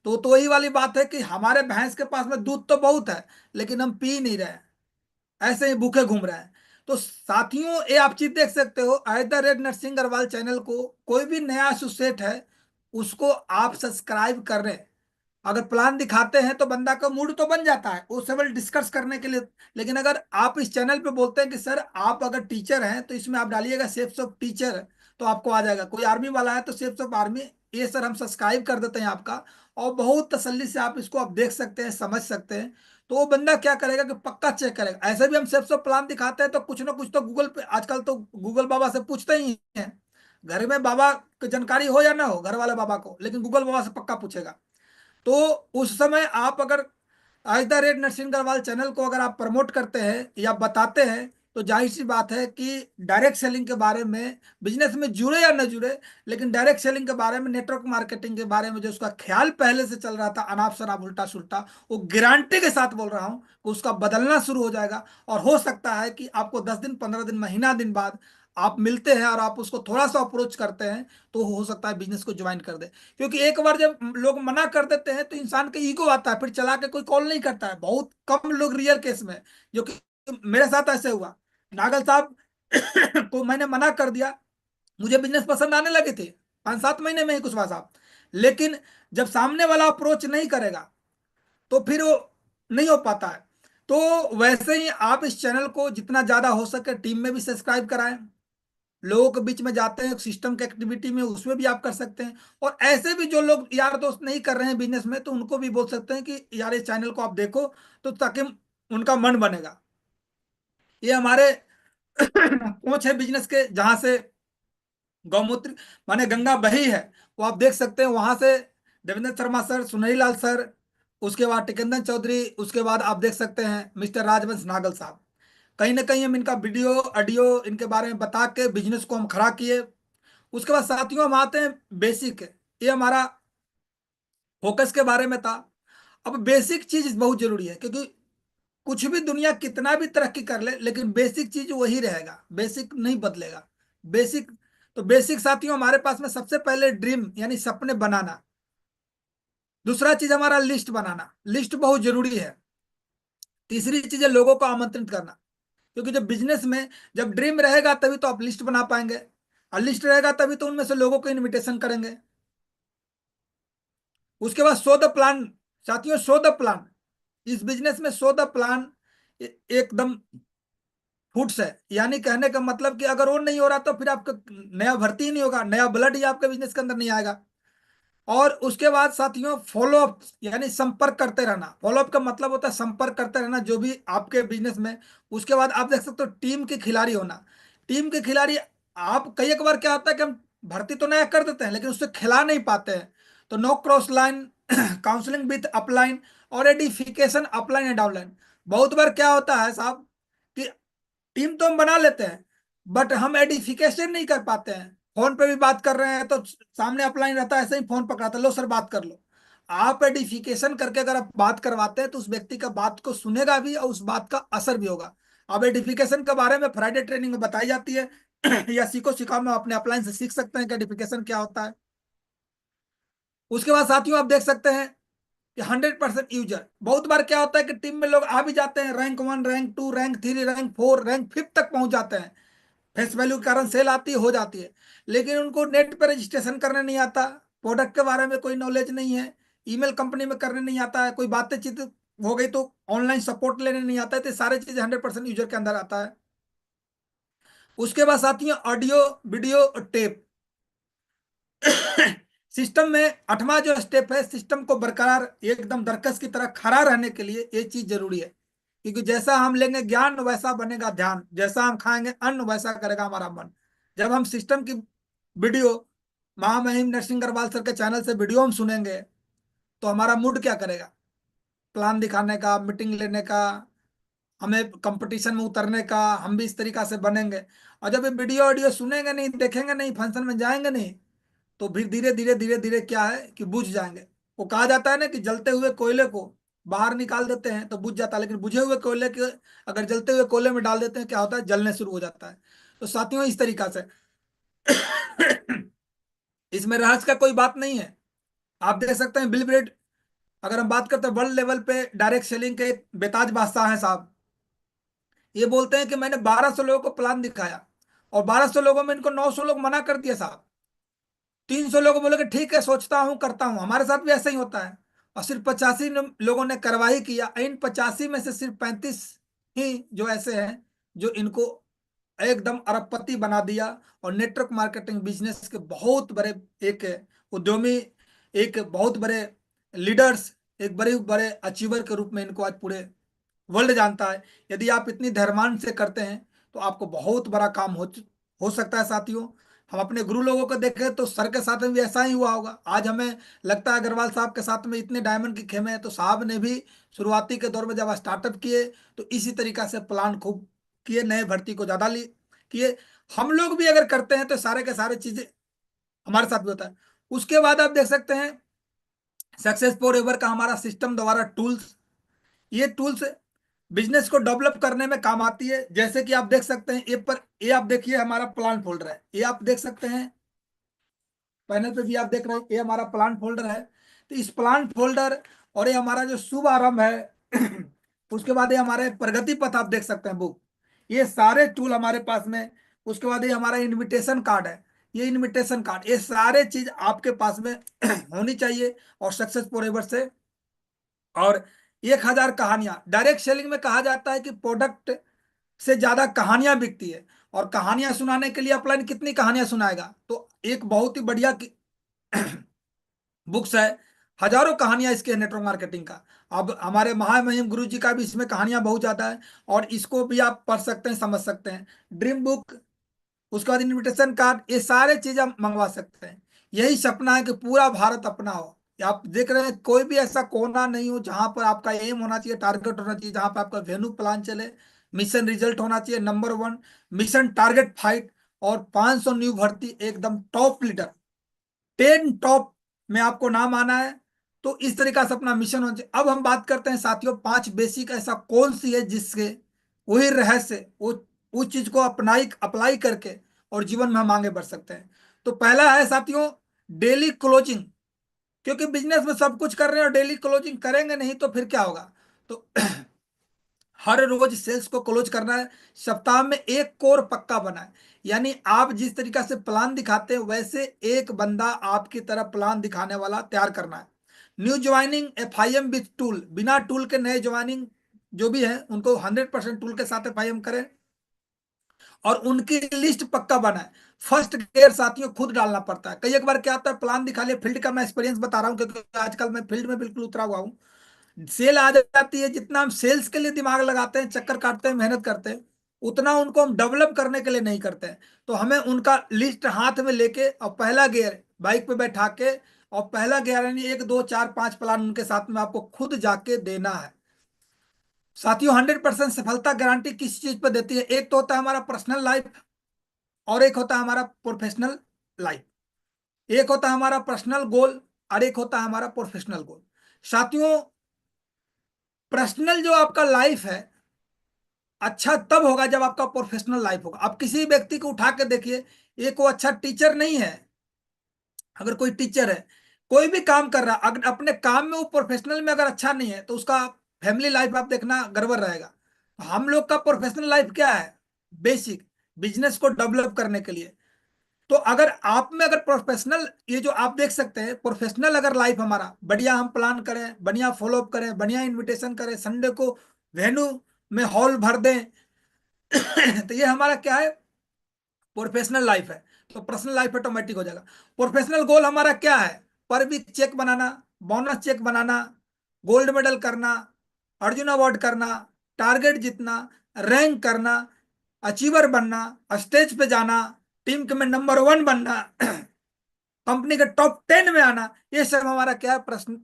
तो वही वाली बात है कि हमारे भैंस के पास में दूध तो बहुत है, लेकिन हम पी नहीं रहे हैं, ऐसे ही भूखे घूम रहे हैं। तो साथियों, ये आप चीज देख सकते हो, @, नरसिंह अग्रवाल चैनल को कोई भी नया एसोसिएट है उसको आप सब्सक्राइब कर रहे हैं। अगर प्लान दिखाते हैं तो बंदा का मूड तो बन जाता है वो सब डिस्कस करने के लिए। लेकिन अगर आप इस चैनल पे बोलते हैं कि सर आप अगर टीचर हैं तो इसमें आप डालिएगा शेप्स ऑफ टीचर, तो आपको आ जाएगा। कोई आर्मी वाला है तो शेप्स ऑफ आर्मी, ये सर हम सब्सक्राइब कर देते हैं आपका, और बहुत तसल्ली से आप इसको आप देख सकते हैं, समझ सकते हैं। तो वो बंदा क्या करेगा कि पक्का चेक करेगा। ऐसे भी हम शेप्स ऑफ प्लान दिखाते हैं तो कुछ ना कुछ तो गूगल पे, आजकल तो गूगल बाबा से पूछते ही हैं। घर में बाबा की जानकारी हो या ना हो, घर वाले बाबा को, लेकिन गूगल बाबा से पक्का पूछेगा। तो उस समय आप अगर @, नरसिंह अग्रवाल चैनल को अगर आप प्रमोट करते हैं या बताते हैं, तो जाहिर सी बात है कि डायरेक्ट सेलिंग के बारे में, बिजनेस में जुड़े या न जुड़े, लेकिन डायरेक्ट सेलिंग के बारे में, नेटवर्क मार्केटिंग के बारे में जो उसका ख्याल पहले से चल रहा था अनाप शनाप उल्टा सुल्टा, वो गारंटी के साथ बोल रहा हूं कि उसका बदलना शुरू हो जाएगा। और हो सकता है कि आपको 10 दिन, 15 दिन, महीना दिन बाद आप मिलते हैं और आप उसको थोड़ा सा अप्रोच करते हैं, तो हो सकता है बिजनेस को ज्वाइन कर दे। क्योंकि एक बार जब लोग मना कर देते हैं तो इंसान के ईगो आता है, फिर चला के कोई कॉल नहीं करता है। बहुत कम लोग रियल केस में, जो कि मेरे साथ ऐसे हुआ। नागल साहब को मैंने मना कर दिया, मुझे बिजनेस पसंद आने लगे थे 5-7 महीने में ही कुशवाहा साहब। लेकिन जब सामने वाला अप्रोच नहीं करेगा तो फिर वो नहीं हो पाता है। तो वैसे ही आप इस चैनल को जितना ज्यादा हो सके टीम में भी सब्सक्राइब कराएं, लोगों के बीच में जाते हैं सिस्टम के एक्टिविटी में, उसमें भी आप कर सकते हैं। और ऐसे भी जो लोग यार दोस्त नहीं कर रहे हैं बिजनेस में, तो उनको भी बोल सकते हैं कि यार इस चैनल को आप देखो, तो ताकि उनका मन बनेगा। ये हमारे कोच है बिजनेस के, जहां से गौमूत्र माने गंगा बही है, वो आप देख सकते हैं। वहां से देवेंद्र शर्मा सर, सुनहरी लाल सर, उसके बाद टिकंदन चौधरी, उसके बाद आप देख सकते हैं मिस्टर राजवंश नागल साहब। कहीं ना कहीं हम इनका वीडियो ऑडियो इनके बारे में बता के बिजनेस को हम खड़ा किए। उसके बाद साथियों हम आते हैं बेसिक, ये हमारा फोकस के बारे में था। अब बेसिक चीज बहुत जरूरी है, क्योंकि कुछ भी दुनिया कितना भी तरक्की कर ले, लेकिन बेसिक चीज वही रहेगा, बेसिक नहीं बदलेगा। बेसिक, तो बेसिक साथियों हमारे पास में सबसे पहले ड्रीम यानी सपने बनाना। दूसरा चीज हमारा लिस्ट बनाना, लिस्ट बहुत जरूरी है। तीसरी चीज है लोगों को आमंत्रित करना, क्योंकि जब बिजनेस में जब ड्रीम रहेगा तभी तो आप लिस्ट बना पाएंगे, और लिस्ट रहेगा तभी तो उनमें से लोगों को इनविटेशन करेंगे। उसके बाद शो द प्लान। साथियों शो द प्लान, इस बिजनेस में शो द प्लान एकदम फुट्स है। यानी कहने का मतलब कि अगर वो नहीं हो रहा तो फिर आपका नया भर्ती ही नहीं होगा, नया ब्लड ही आपके बिजनेस के अंदर नहीं आएगा। और उसके बाद साथियों फॉलो अप, यानी संपर्क करते रहना। फॉलो अप का मतलब होता है संपर्क करते रहना जो भी आपके बिजनेस में। उसके बाद आप देख सकते हो टीम के खिलाड़ी होना। टीम के खिलाड़ी, आप कई एक बार क्या होता है कि हम भर्ती तो नया कर देते हैं लेकिन उससे खिला नहीं पाते हैं। तो no cross line, counselling with upline और एडिफिकेशन अपलाइन एंड डाउनलाइन। बहुत बार क्या होता है साहब कि टीम तो हम बना लेते हैं, बट हम एडिफिकेशन नहीं कर पाते हैं। फोन पे भी बात कर रहे हैं तो सामने अपलाइन रहता है, ऐसे ही फोन पकड़ाता है, लो सर बात कर लो। आप एडिफिकेशन करके अगर आप बात करवाते हैं तो उस व्यक्ति का बात को सुनेगा भी और उस बात का असर भी होगा। अब एडिफिकेशन के बारे में फ्राइडे ट्रेनिंग में बताई जाती है या सीखो सिखाओ में अपने अपलाइन से सीख सकते हैं कि एडिफिकेशन क्या होता है। उसके बाद साथियों आप देख सकते हैं कि 100% यूजर, बहुत बार क्या होता है कि टीम में लोग आ भी जाते हैं, rank 1 rank 2 rank 3 rank 4 rank 5 तक पहुंच जाते हैं, फेस वैल्यू के कारण सेल आती हो जाती है, लेकिन उनको नेट पर रजिस्ट्रेशन करने नहीं आता, प्रोडक्ट के बारे में कोई नॉलेज नहीं है, ईमेल कंपनी में करने नहीं आता है, कोई बातें चित हो गई तो ऑनलाइन सपोर्ट लेने नहीं आता है, तो सारी चीजें 100% यूजर के अंदर आता है। उसके बाद साथियों ऑडियो वीडियो टेप सिस्टम में 8वां जो स्टेप है, सिस्टम को बरकरार एकदम दरकस की तरह खड़ा रहने के लिए ये चीज जरूरी है, क्योंकि जैसा हम लेंगे ज्ञान वैसा बनेगा ध्यान, जैसा हम खाएंगे अन्न वैसा करेगा हमारा मन। जब हम सिस्टम की वीडियो महामहिम नरसिंह अग्रवाल सर के चैनल से वीडियो हम सुनेंगे तो हमारा मूड क्या करेगा, प्लान दिखाने का, मीटिंग लेने का, हमें कंपटीशन में उतरने का, हम भी इस तरीका से बनेंगे। और जब ये वीडियो ऑडियो सुनेंगे नहीं, देखेंगे नहीं, फंक्शन में जाएंगे नहीं, तो फिर धीरे धीरे धीरे धीरे क्या है कि बुझ जाएंगे। वो कहा जाता है ना कि जलते हुए कोयले को बाहर निकाल देते हैं तो बुझ जाता है, लेकिन बुझे हुए कोयले के अगर जलते हुए कोयले में डाल देते हैं क्या होता है, जलने शुरू हो जाता है। तो साथियों इस तरीका से इसमें रहस्य का कोई बात नहीं है। आप देख सकते हैं बिल ब्रेड, अगर हम बात करते हैं वर्ल्ड लेवल पे डायरेक्ट सेलिंग के एक बेताज बादशाह हैं साहब, ये बोलते हैं कि मैंने 1200 लोगों को प्लान दिखाया और 1200 लोगों में इनको 900 लोग मना कर दिए साहब, 300 लोग बोले कि ठीक है सोचता हूं करता हूं। हमारे साथ भी ऐसा ही होता है। और सिर्फ 85 लोगों ने कार्रवाई किया, इन 85 में से सिर्फ 35 ही जो ऐसे हैं जो इनको एकदम अरबपति बना दिया और नेटवर्क मार्केटिंग बिजनेस के बहुत बड़े एक उद्यमी, एक बहुत बड़े लीडर्स, एक बड़े बड़े अचीवर के रूप में इनको आज पूरे वर्ल्ड जानता है। यदि आप इतनी धैर्यमान से करते हैं तो आपको बहुत बड़ा काम हो सकता है साथियों। हम अपने गुरु लोगों को देखें तो सर के साथ में भी ऐसा ही हुआ होगा। आज हमें लगता है अग्रवाल साहब के साथ में इतने डायमंड की खेमे हैं, तो साहब ने भी शुरुआती के दौर में जब स्टार्टअप किए तो इसी तरीका से प्लान खूब किए, नए भर्ती को ज्यादा किए। हम लोग भी अगर करते हैं तो सारे के सारे चीजें हमारे साथ भी होता है। उसके बाद आप देख सकते हैं सक्सेस फॉर एवर का हमारा सिस्टम द्वारा टूल्स, ये टूल्स बिजनेस को डेवलप करने में काम आती है। जैसे कि आप देख सकते हैं ये आप देखिए हमारा प्लान फोल्डर है, ये आप देख सकते हैं पैनल पे भी आप देख रहे हैं, ये हमारा प्लान फोल्डर है। तो इस प्लान फोल्डर और ये हमारा जो शुभ आरंभ है उसके बाद ये हमारे प्रगति पथ आप देख सकते हैं बुक, ये सारे टूल हमारे पास में। उसके बाद ये हमारा इनविटेशन कार्ड है, ये इनविटेशन कार्ड, ये सारे चीज आपके पास में होनी चाहिए। और सक्सेस फॉरएवर से और 1000 कहानियां, डायरेक्ट सेलिंग में कहा जाता है कि प्रोडक्ट से ज्यादा कहानियां बिकती है, और कहानियां सुनाने के लिए अपलाइन कितनी कहानियां सुनाएगा। तो एक बहुत ही बढ़िया बुक्स है, हजारों कहानियां इसके नेटवर्क मार्केटिंग का। अब हमारे महामहिम गुरु जी का भी इसमें कहानियां बहुत ज्यादा है, और इसको भी आप पढ़ सकते हैं, समझ सकते हैं। ड्रीम बुक, उसके बाद इनविटेशन कार्ड, ये सारे चीज हम मंगवा सकते हैं। यही सपना है कि पूरा भारत अपना हो। आप देख रहे हैं कोई भी ऐसा कोना नहीं हो जहां पर आपका एम होना चाहिए, टारगेट होना चाहिए, जहां पर आपका वेन्यू प्लान चले, मिशन रिजल्ट होना चाहिए नंबर 1, मिशन टारगेट फाइट, और 500 न्यू भर्ती एकदम टॉप लीडर, 10 टॉप में आपको नाम आना है। तो इस तरीका से अपना मिशन होना चाहिए। अब हम बात करते हैं साथियों 5 बेसिक ऐसा कौन सी है जिससे वही रहस्य वो उस चीज को अपनाई अप्लाई करके और जीवन में हम आगे बढ़ सकते हैं। तो पहला है साथियों डेली क्लोजिंग, क्योंकि बिजनेस में सब कुछ कर रहे हैं और डेली क्लोजिंग करेंगे नहीं तो फिर क्या होगा। तो हर रोज सेल्स को क्लोज करना है, सप्ताह में एक कोर पक्का बनाए, यानी आप जिस तरीका से प्लान दिखाते हैं वैसे एक बंदा आपकी तरह प्लान दिखाने वाला तैयार करना है। New joining FIM with tool, बिना टूल के नए ज्वाइनिंग जो भी है उनको 100% टूल के साथ FIM करें, और उनकी लिस्ट पक्का बनाए। फर्स्ट गियर साथियों खुद डालना पड़ता है। कई एक बार क्या होता है प्लान दिखा लिया, फील्ड का मैं एक्सपीरियंस बता रहा हूँ क्योंकि आजकल मैं फील्ड में बिल्कुल उतरा हुआ हूँ। सेल आ जाती है, जितना हम सेल्स के लिए दिमाग लगाते हैं, चक्कर काटते हैं, मेहनत करते हैं, उतना उनको हम डेवलप करने के लिए नहीं करते हैं। तो हमें उनका लिस्ट हाथ में लेके और पहला गियर बाइक पे बैठा के, और पहला गियर यानी 1 2 4 5 प्लान उनके साथ में आपको खुद जाके देना है। साथियों 100% सफलता गारंटी किस चीज पर देती है? एक तो होता है हमारा पर्सनल लाइफ और एक होता है हमारा प्रोफेशनल लाइफ। एक होता है हमारा पर्सनल गोल और एक होता है हमारा प्रोफेशनल गोल। साथियों पर्सनल जो आपका लाइफ है अच्छा तब होगा जब आपका प्रोफेशनल लाइफ होगा। आप किसी व्यक्ति को उठा के देखिए, एक वो अच्छा टीचर नहीं है, अगर कोई टीचर है कोई भी काम कर रहा है अगर अपने काम में वो प्रोफेशनल में अगर अच्छा नहीं है तो उसका फैमिली लाइफ आप देखना गड़बड़ रहेगा। हम लोग का प्रोफेशनल लाइफ क्या है? बेसिक बिजनेस को डेवलप करने के लिए। तो अगर आप में अगर प्रोफेशनल ये जो आप देख सकते हैं प्रोफेशनल अगर लाइफ हमारा बढ़िया हम प्लान करें, बढ़िया फॉलो अप करें, बढ़िया इनविटेशन करें, संडे को वेन्यू में हॉल भर दें तो ये हमारा क्या है? प्रोफेशनल लाइफ है। तो पर्सनल लाइफ ऑटोमेटिक हो जाएगा। प्रोफेशनल गोल हमारा क्या है? पर वीक चेक बनाना, बोनस चेक बनाना, गोल्ड मेडल करना, अर्जुन अवार्ड करना, टारगेट जीतना, रैंक करना, अचीवर बनना, स्टेज पे जाना, टीम के में नंबर 1 बनना कंपनी के टॉप 10 में आना, ये सब हमारा क्या है? प्रश्न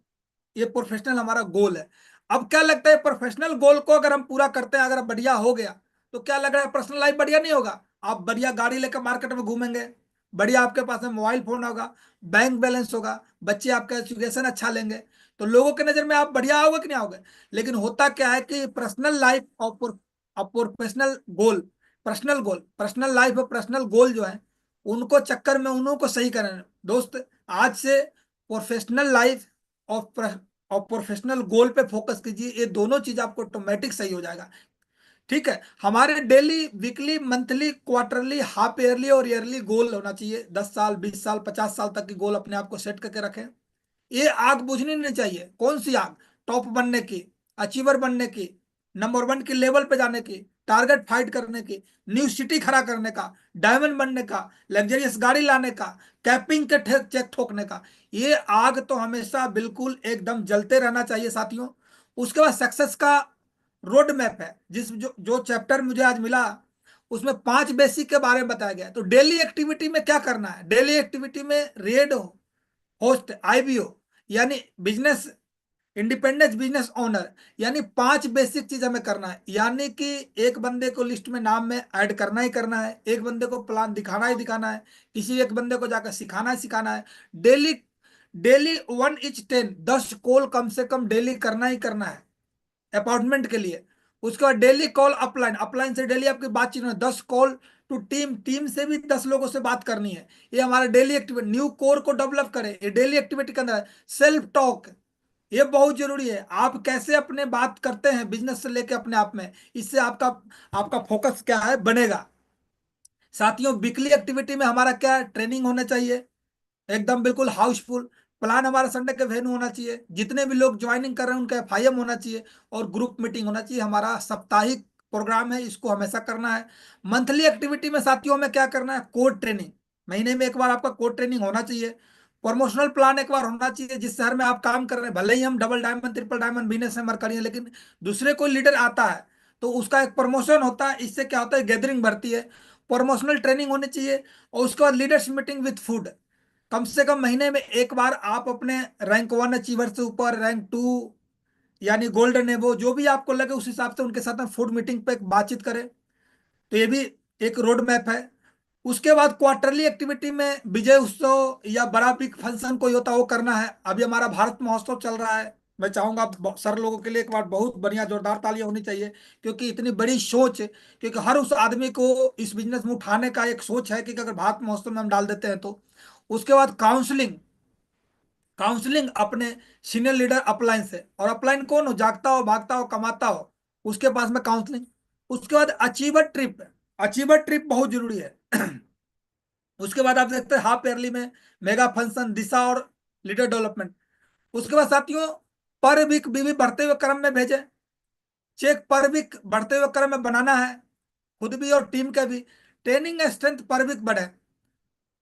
ये प्रोफेशनल हमारा गोल है। अब क्या लगता है प्रोफेशनल गोल को अगर हम पूरा करते हैं, अगर बढ़िया हो गया तो क्या लग रहा है पर्सनल लाइफ बढ़िया नहीं होगा? आप बढ़िया गाड़ी लेकर मार्केट में घूमेंगे, बढ़िया आपके पास में मोबाइल फोन होगा, बैंक बैलेंस होगा, बच्चे आपका एजुकेशन अच्छा लेंगे, तो लोगों के नजर में आप बढ़िया आओगे कि नहीं आओगे? लेकिन होता क्या है कि पर्सनल लाइफ और प्रोफेशनल गोल, पर्सनल लाइफ और पर्सनल गोल जो है उनको चक्कर में उन्हों को सही करना दोस्त। आज से प्रोफेशनल लाइफ और और प्रोफेशनल गोल पे फोकस कीजिए, ये दोनों चीज आपको ऑटोमेटिक सही हो जाएगा। ठीक है, हमारे daily, weekly, monthly, quarterly, half yearly और ईयरली गोल होना चाहिए। 10 साल, 20 साल, 50 साल तक की गोल अपने आप को सेट करके रखें। ये आग बुझनी नहीं चाहिए। कौन सी आग? टॉप बनने की, अचीवर बनने की, नंबर 1 की लेवल पे जाने की, टारगेट फाइट करने की, न्यू सिटी खड़ा करने का, डायमंड बनने का, लग्जरियस गाड़ी लाने का, कैपिंग के चेक ठोकने का। ये आग तो हमेशा बिल्कुल एकदम जलते रहना चाहिए साथियों। उसके बाद सक्सेस का रोड मैप है, जिस जो चैप्टर मुझे आज मिला उसमें 5 बेसिक के बारे में बताया गया है। तो डेली एक्टिविटी में क्या करना है? डेली एक्टिविटी में रेड होस्ट आईबीओ यानी बिजनेस इंडिपेंडेंस बिजनेस ओनर, यानी 5 बेसिक चीज हमें करना है। यानी कि एक बंदे को लिस्ट में नाम में ऐड करना ही करना है, एक बंदे को प्लान दिखाना ही दिखाना है, किसी एक बंदे को जाकर सिखाना ही सिखाना है। डेली डेली 1:10 10 कॉल कम से कम डेली करना ही करना है अपॉइंटमेंट के लिए। उसके बाद डेली कॉल अपलाइन, अपलाइन से डेली आपकी बातचीत में 10 कॉल टू टीम, टीम से भी 10 लोगों से बात करनी है। ये हमारा डेली एक्टिविटी। न्यू कोर को डेवलप करें, ये डेली एक्टिविटी के अंदर है। सेल्फ टॉक, ये बहुत जरूरी है। आप कैसे अपने बात करते हैं बिजनेस से लेके अपने आप में, इससे आपका आपका फोकस क्या है बनेगा। साथियों वीकली एक्टिविटी में हमारा क्या है? ट्रेनिंग होना चाहिए एकदम बिल्कुल हाउसफुल। प्लान हमारा संडे के वेन्यू होना चाहिए, जितने भी लोग ज्वाइनिंग कर रहे हैं उनका एफआईएम होना चाहिए और ग्रुप मीटिंग होना चाहिए। हमारा साप्ताहिक प्रोग्राम है, इसको हमेशा करना है। मंथली एक्टिविटी में साथियों में क्या करना है? कोड ट्रेनिंग, महीने में एक बार आपका कोड ट्रेनिंग होना चाहिए। प्रमोशनल प्लान एक बार होना चाहिए। जिस शहर में आप काम कर रहे हैं, भले ही हम double diamond, triple diamond business में करिए, लेकिन दूसरे कोई लीडर आता है तो उसका एक प्रमोशन होता है। इससे क्या होता है? गैदरिंग बढ़ती है। प्रमोशनल ट्रेनिंग होनी चाहिए और उसके बाद लीडर्स मीटिंग विथ फूड। कम से कम महीने में एक बार आप अपने रैंक 1 अचीवर से ऊपर, रैंक 2 यानी गोल्डन एबो जो भी आपको लगे उस हिसाब से उनके साथ में फूड मीटिंग पे बातचीत करें। तो ये भी एक रोड मैप है। उसके बाद क्वार्टरली एक्टिविटी में विजय उत्सव या बड़ा बिग फंक्शन कोई होता है वो करना है। अभी हमारा भारत महोत्सव चल रहा है। मैं चाहूंगा सर लोगों के लिए एक बार बहुत बढ़िया जोरदार तालियां होनी चाहिए, क्योंकि इतनी बड़ी सोच, क्योंकि हर उस आदमी को इस बिजनेस में उठाने का एक सोच है कि अगर भारत महोत्सव में हम डाल देते हैं तो। उसके बाद काउंसलिंग, काउंसलिंग अपने सीनियर लीडर अपलाइन से, और अपलाइन कौन हो? जागता हो, भागता हो, कमाता हो, उसके पास में काउंसलिंग। उसके बाद अचीवर ट्रिप, अचीवर ट्रिप बहुत जरूरी है उसके बाद आप देखते हैं हाफ ईयरली में मेगा फंक्शन, दिशा और लीडर डेवलपमेंट। उसके बाद साथियों पर वीक बीवी बढ़ते हुए क्रम में भेजे, चेक पर वीक बढ़ते हुए क्रम में बनाना है, खुद भी और टीम का भी। ट्रेनिंग स्ट्रेंथ पर वीक बढ़े।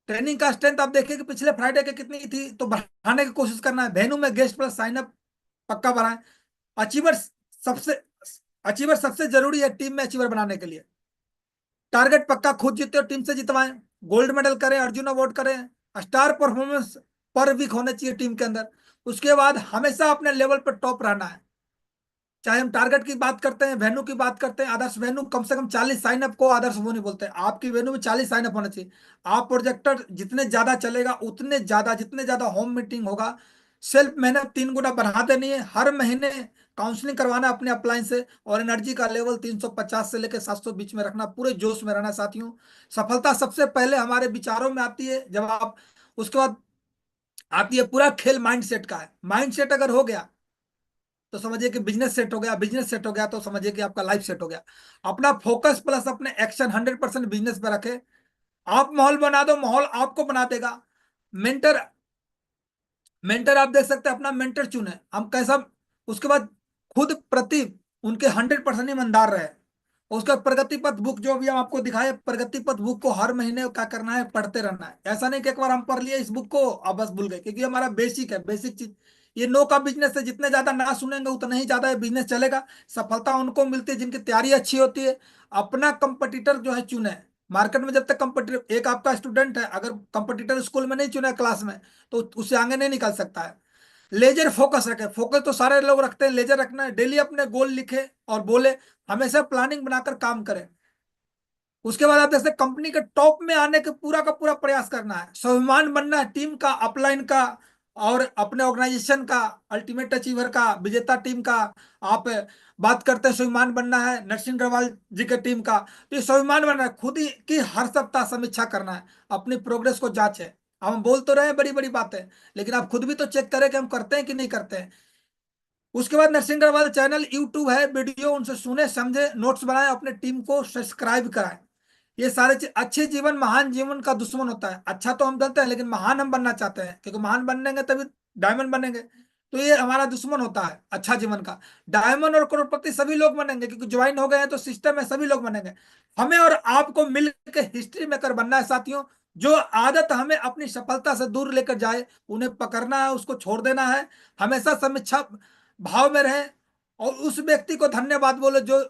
ट्रेनिंग का स्ट्रेंथ आप देखिए कि पिछले फ्राइडे के कितनी थी, तो बढ़ाने की कोशिश करना है। वेन्यू में गेस्ट प्लस साइन अप पक्का बढ़ाएं। अचीवर सबसे अचीवर सबसे जरूरी है टीम में अचीवर बनाने के लिए। टारगेट पक्का खुद जीते और टीम से जितवाएं। गोल्ड मेडल करें, अर्जुन अवार्ड करें। स्टार परफॉर्मेंस पर वीक होना चाहिए टीम के अंदर। उसके बाद हमेशा अपने लेवल पर टॉप रहना है। चाहे हम टारगेट की बात करते हैं, वेन्यू की बात करते हैं, आदर्श वेन्यू कम से कम 40 साइन अप को आदर्श वो नहीं बोलते हैं। आपकी वेन्यू में 40 साइन अप होना चाहिए। आप प्रोजेक्टर जितने ज्यादा चलेगा उतने ज्यादा, जितने ज्यादा होम मीटिंग होगा, सेल्फ मेहनत 3 गुना बढ़ा देनी है। हर महीने काउंसलिंग करवाना है अपने अपलाइन से, और एनर्जी का लेवल 350 से लेकर 700 बीच में रखना, पूरे जोश में रहना साथियों। सफलता सबसे पहले हमारे विचारों में आती है, जब आप, उसके बाद आती है पूरा खेल माइंडसेट का है। माइंडसेट अगर हो गया तो समझिए कि बिजनेस सेट हो गया, बिजनेस सेट हो गया तो समझिए कि आपका लाइफ सेट हो गया। अपना फोकस प्लस अपने एक्शन 100% बिजनेस पे रखे। आप माहौल बना दो, माहौल आपको बना देगा। मेंटर, मेंटर आप देख सकते हैं, अपना मेंटर चुने हम कैसा। उसके बाद खुद प्रति उनके 100% ईमानदार रहे। उसका प्रगति पथ बुक जो भी हम आपको दिखाए, प्रगति पथ बुक को हर महीने क्या करना है, पढ़ते रहना है। ऐसा नहीं कि एक बार हम पढ़ लिए इस बुक को अब बस भूल गए, क्योंकि हमारा बेसिक है, बेसिक चीज। ये नो का बिजनेस है, जितने ज्यादा ना सुनेंगे उतना ही ज्यादा ये बिजनेस चलेगा। सफलता उनको मिलती है जिनकी तैयारी अच्छी होती है। अपना कंपटीटर जो है चुने। मार्केट में जब तक कंपटीटर, एक आपका स्टूडेंट है, अगर कंपटीटर स्कूल में नहीं चुना क्लास में, तो उससे आगे नहीं निकल सकता है। लेजर फोकस रखे, फोकस तो सारे लोग रखते हैं, लेजर रखना है। डेली अपने गोल लिखे और बोले, हमेशा प्लानिंग बनाकर काम करें। उसके बाद आप जैसे कंपनी के टॉप में आने के पूरा का पूरा प्रयास करना है। स्वाभिमान बनना है टीम का, अपलाइन का, और अपने ऑर्गेनाइजेशन का, अल्टीमेट अचीवर का, विजेता टीम का। आप बात करते हैं स्वाभिमान बनना है नरसिंह अग्रवाल जी के टीम का, तो ये स्वाभिमान बनना है। खुद ही की हर सप्ताह समीक्षा करना है, अपनी प्रोग्रेस को जांचे। अब हम बोल तो रहे हैं बड़ी बड़ी बातें, लेकिन आप खुद भी तो चेक करें कि हम करते हैं कि नहीं करते हैं। उसके बाद नरसिंह अग्रवाल चैनल यूट्यूब है, वीडियो उनसे सुने समझे, नोट्स बनाए, अपने टीम को सब्सक्राइब कराएं। ये सारे चीज, अच्छे जीवन महान जीवन का दुश्मन होता है। अच्छा तो हम जानते हैं, लेकिन महान हम बनना चाहते हैं, क्योंकि महान बनेंगे तभी डायमंड बनेंगे। तो ये हमारा दुश्मन होता है अच्छा जीवन का। डायमंड और करोड़पति सभी लोग बनेंगे, क्योंकि ज्वाइन हो गए हैं तो सिस्टम है, सभी लोग बनेंगे। हमें और आपको मिलकर हिस्ट्री मेकर बनना है साथियों। जो आदत हमें अपनी सफलता से दूर लेकर जाए, उन्हें पकड़ना है, उसको छोड़ देना है। हमेशा समीक्षा भाव में रहे, और उस व्यक्ति को धन्यवाद बोलो जो,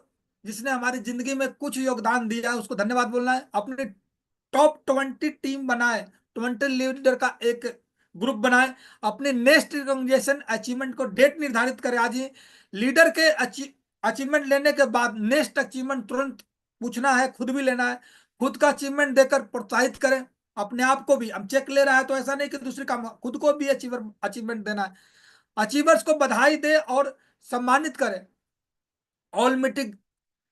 जिसने हमारी जिंदगी में कुछ योगदान दिया है, उसको धन्यवाद बोलना है। अपने टॉप 20 टीम बनाए, 20 लीडर का एक ग्रुप बनाए। अपने नेक्स्ट ऑर्गेनाइजेशन अचीवमेंट को डेट निर्धारित करें आज ही। लीडर के अचीवमेंट लेने के बाद नेक्स्ट अचीवमेंट तुरंत पूछना है, खुद भी लेना है। खुद का अचीवमेंट देकर प्रोत्साहित करें। अपने आप को भी, हम चेक ले रहा है तो ऐसा नहीं कि दूसरे काम, खुद को भी अचीवमेंट देना है। अचीवर्स को बधाई दे और सम्मानित करें। ऑल मीटिंग,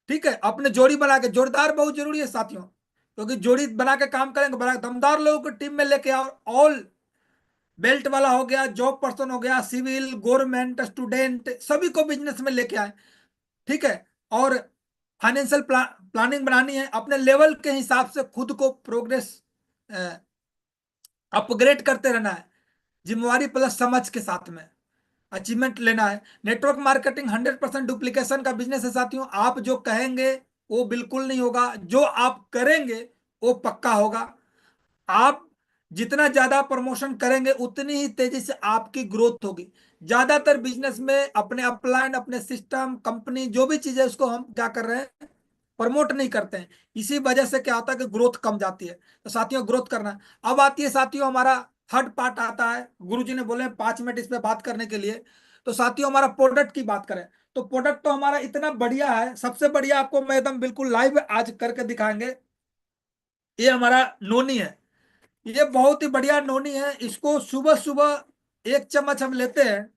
ठीक है, अपने जोड़ी बना के, जोड़ीदार बहुत जरूरी है साथियों, क्योंकि जोड़ी बना के काम करेंगे, बड़ा दमदार लोगों को टीम में लेके आओ। ऑल बेल्ट वाला हो गया, जॉब पर्सन हो गया, सिविल, गवर्नमेंट, स्टूडेंट, सभी को बिजनेस में लेके आए, ठीक है। और फाइनेंशियल प्लानिंग बनानी है। अपने लेवल के हिसाब से खुद को प्रोग्रेस अपग्रेड करते रहना है, जिम्मेवारी प्लस समझ के साथ में अचीवमेंट लेना है। नेटवर्क मार्केटिंग 100% डुप्लीकेशन का बिजनेस है साथियों। आप जो कहेंगे वो बिल्कुल नहीं होगा, जो आप करेंगे वो पक्का होगा। आप जितना ज्यादा प्रमोशन करेंगे उतनी ही तेजी से आपकी ग्रोथ होगी। ज्यादातर बिजनेस में अपने अपलाइन, अपने सिस्टम, कंपनी जो भी चीज है उसको हम क्या कर रहे हैं, प्रमोट नहीं करते हैं। इसी वजह से क्या होता है कि ग्रोथ कम जाती है। तो साथियों ग्रोथ करना है। अब आती है साथियों हमारा थर्ड पार्ट आता है, गुरुजी ने बोले 5 मिनट इस पे बात करने के लिए। तो साथियों हमारा प्रोडक्ट की बात करें, तो प्रोडक्ट तो हमारा इतना बढ़िया है, सबसे बढ़िया आपको मैं एकदम बिल्कुल लाइव आज करके दिखाएंगे। ये हमारा नोनी है, ये बहुत ही बढ़िया नोनी है। इसको सुबह सुबह 1 चम्मच हम लेते हैं,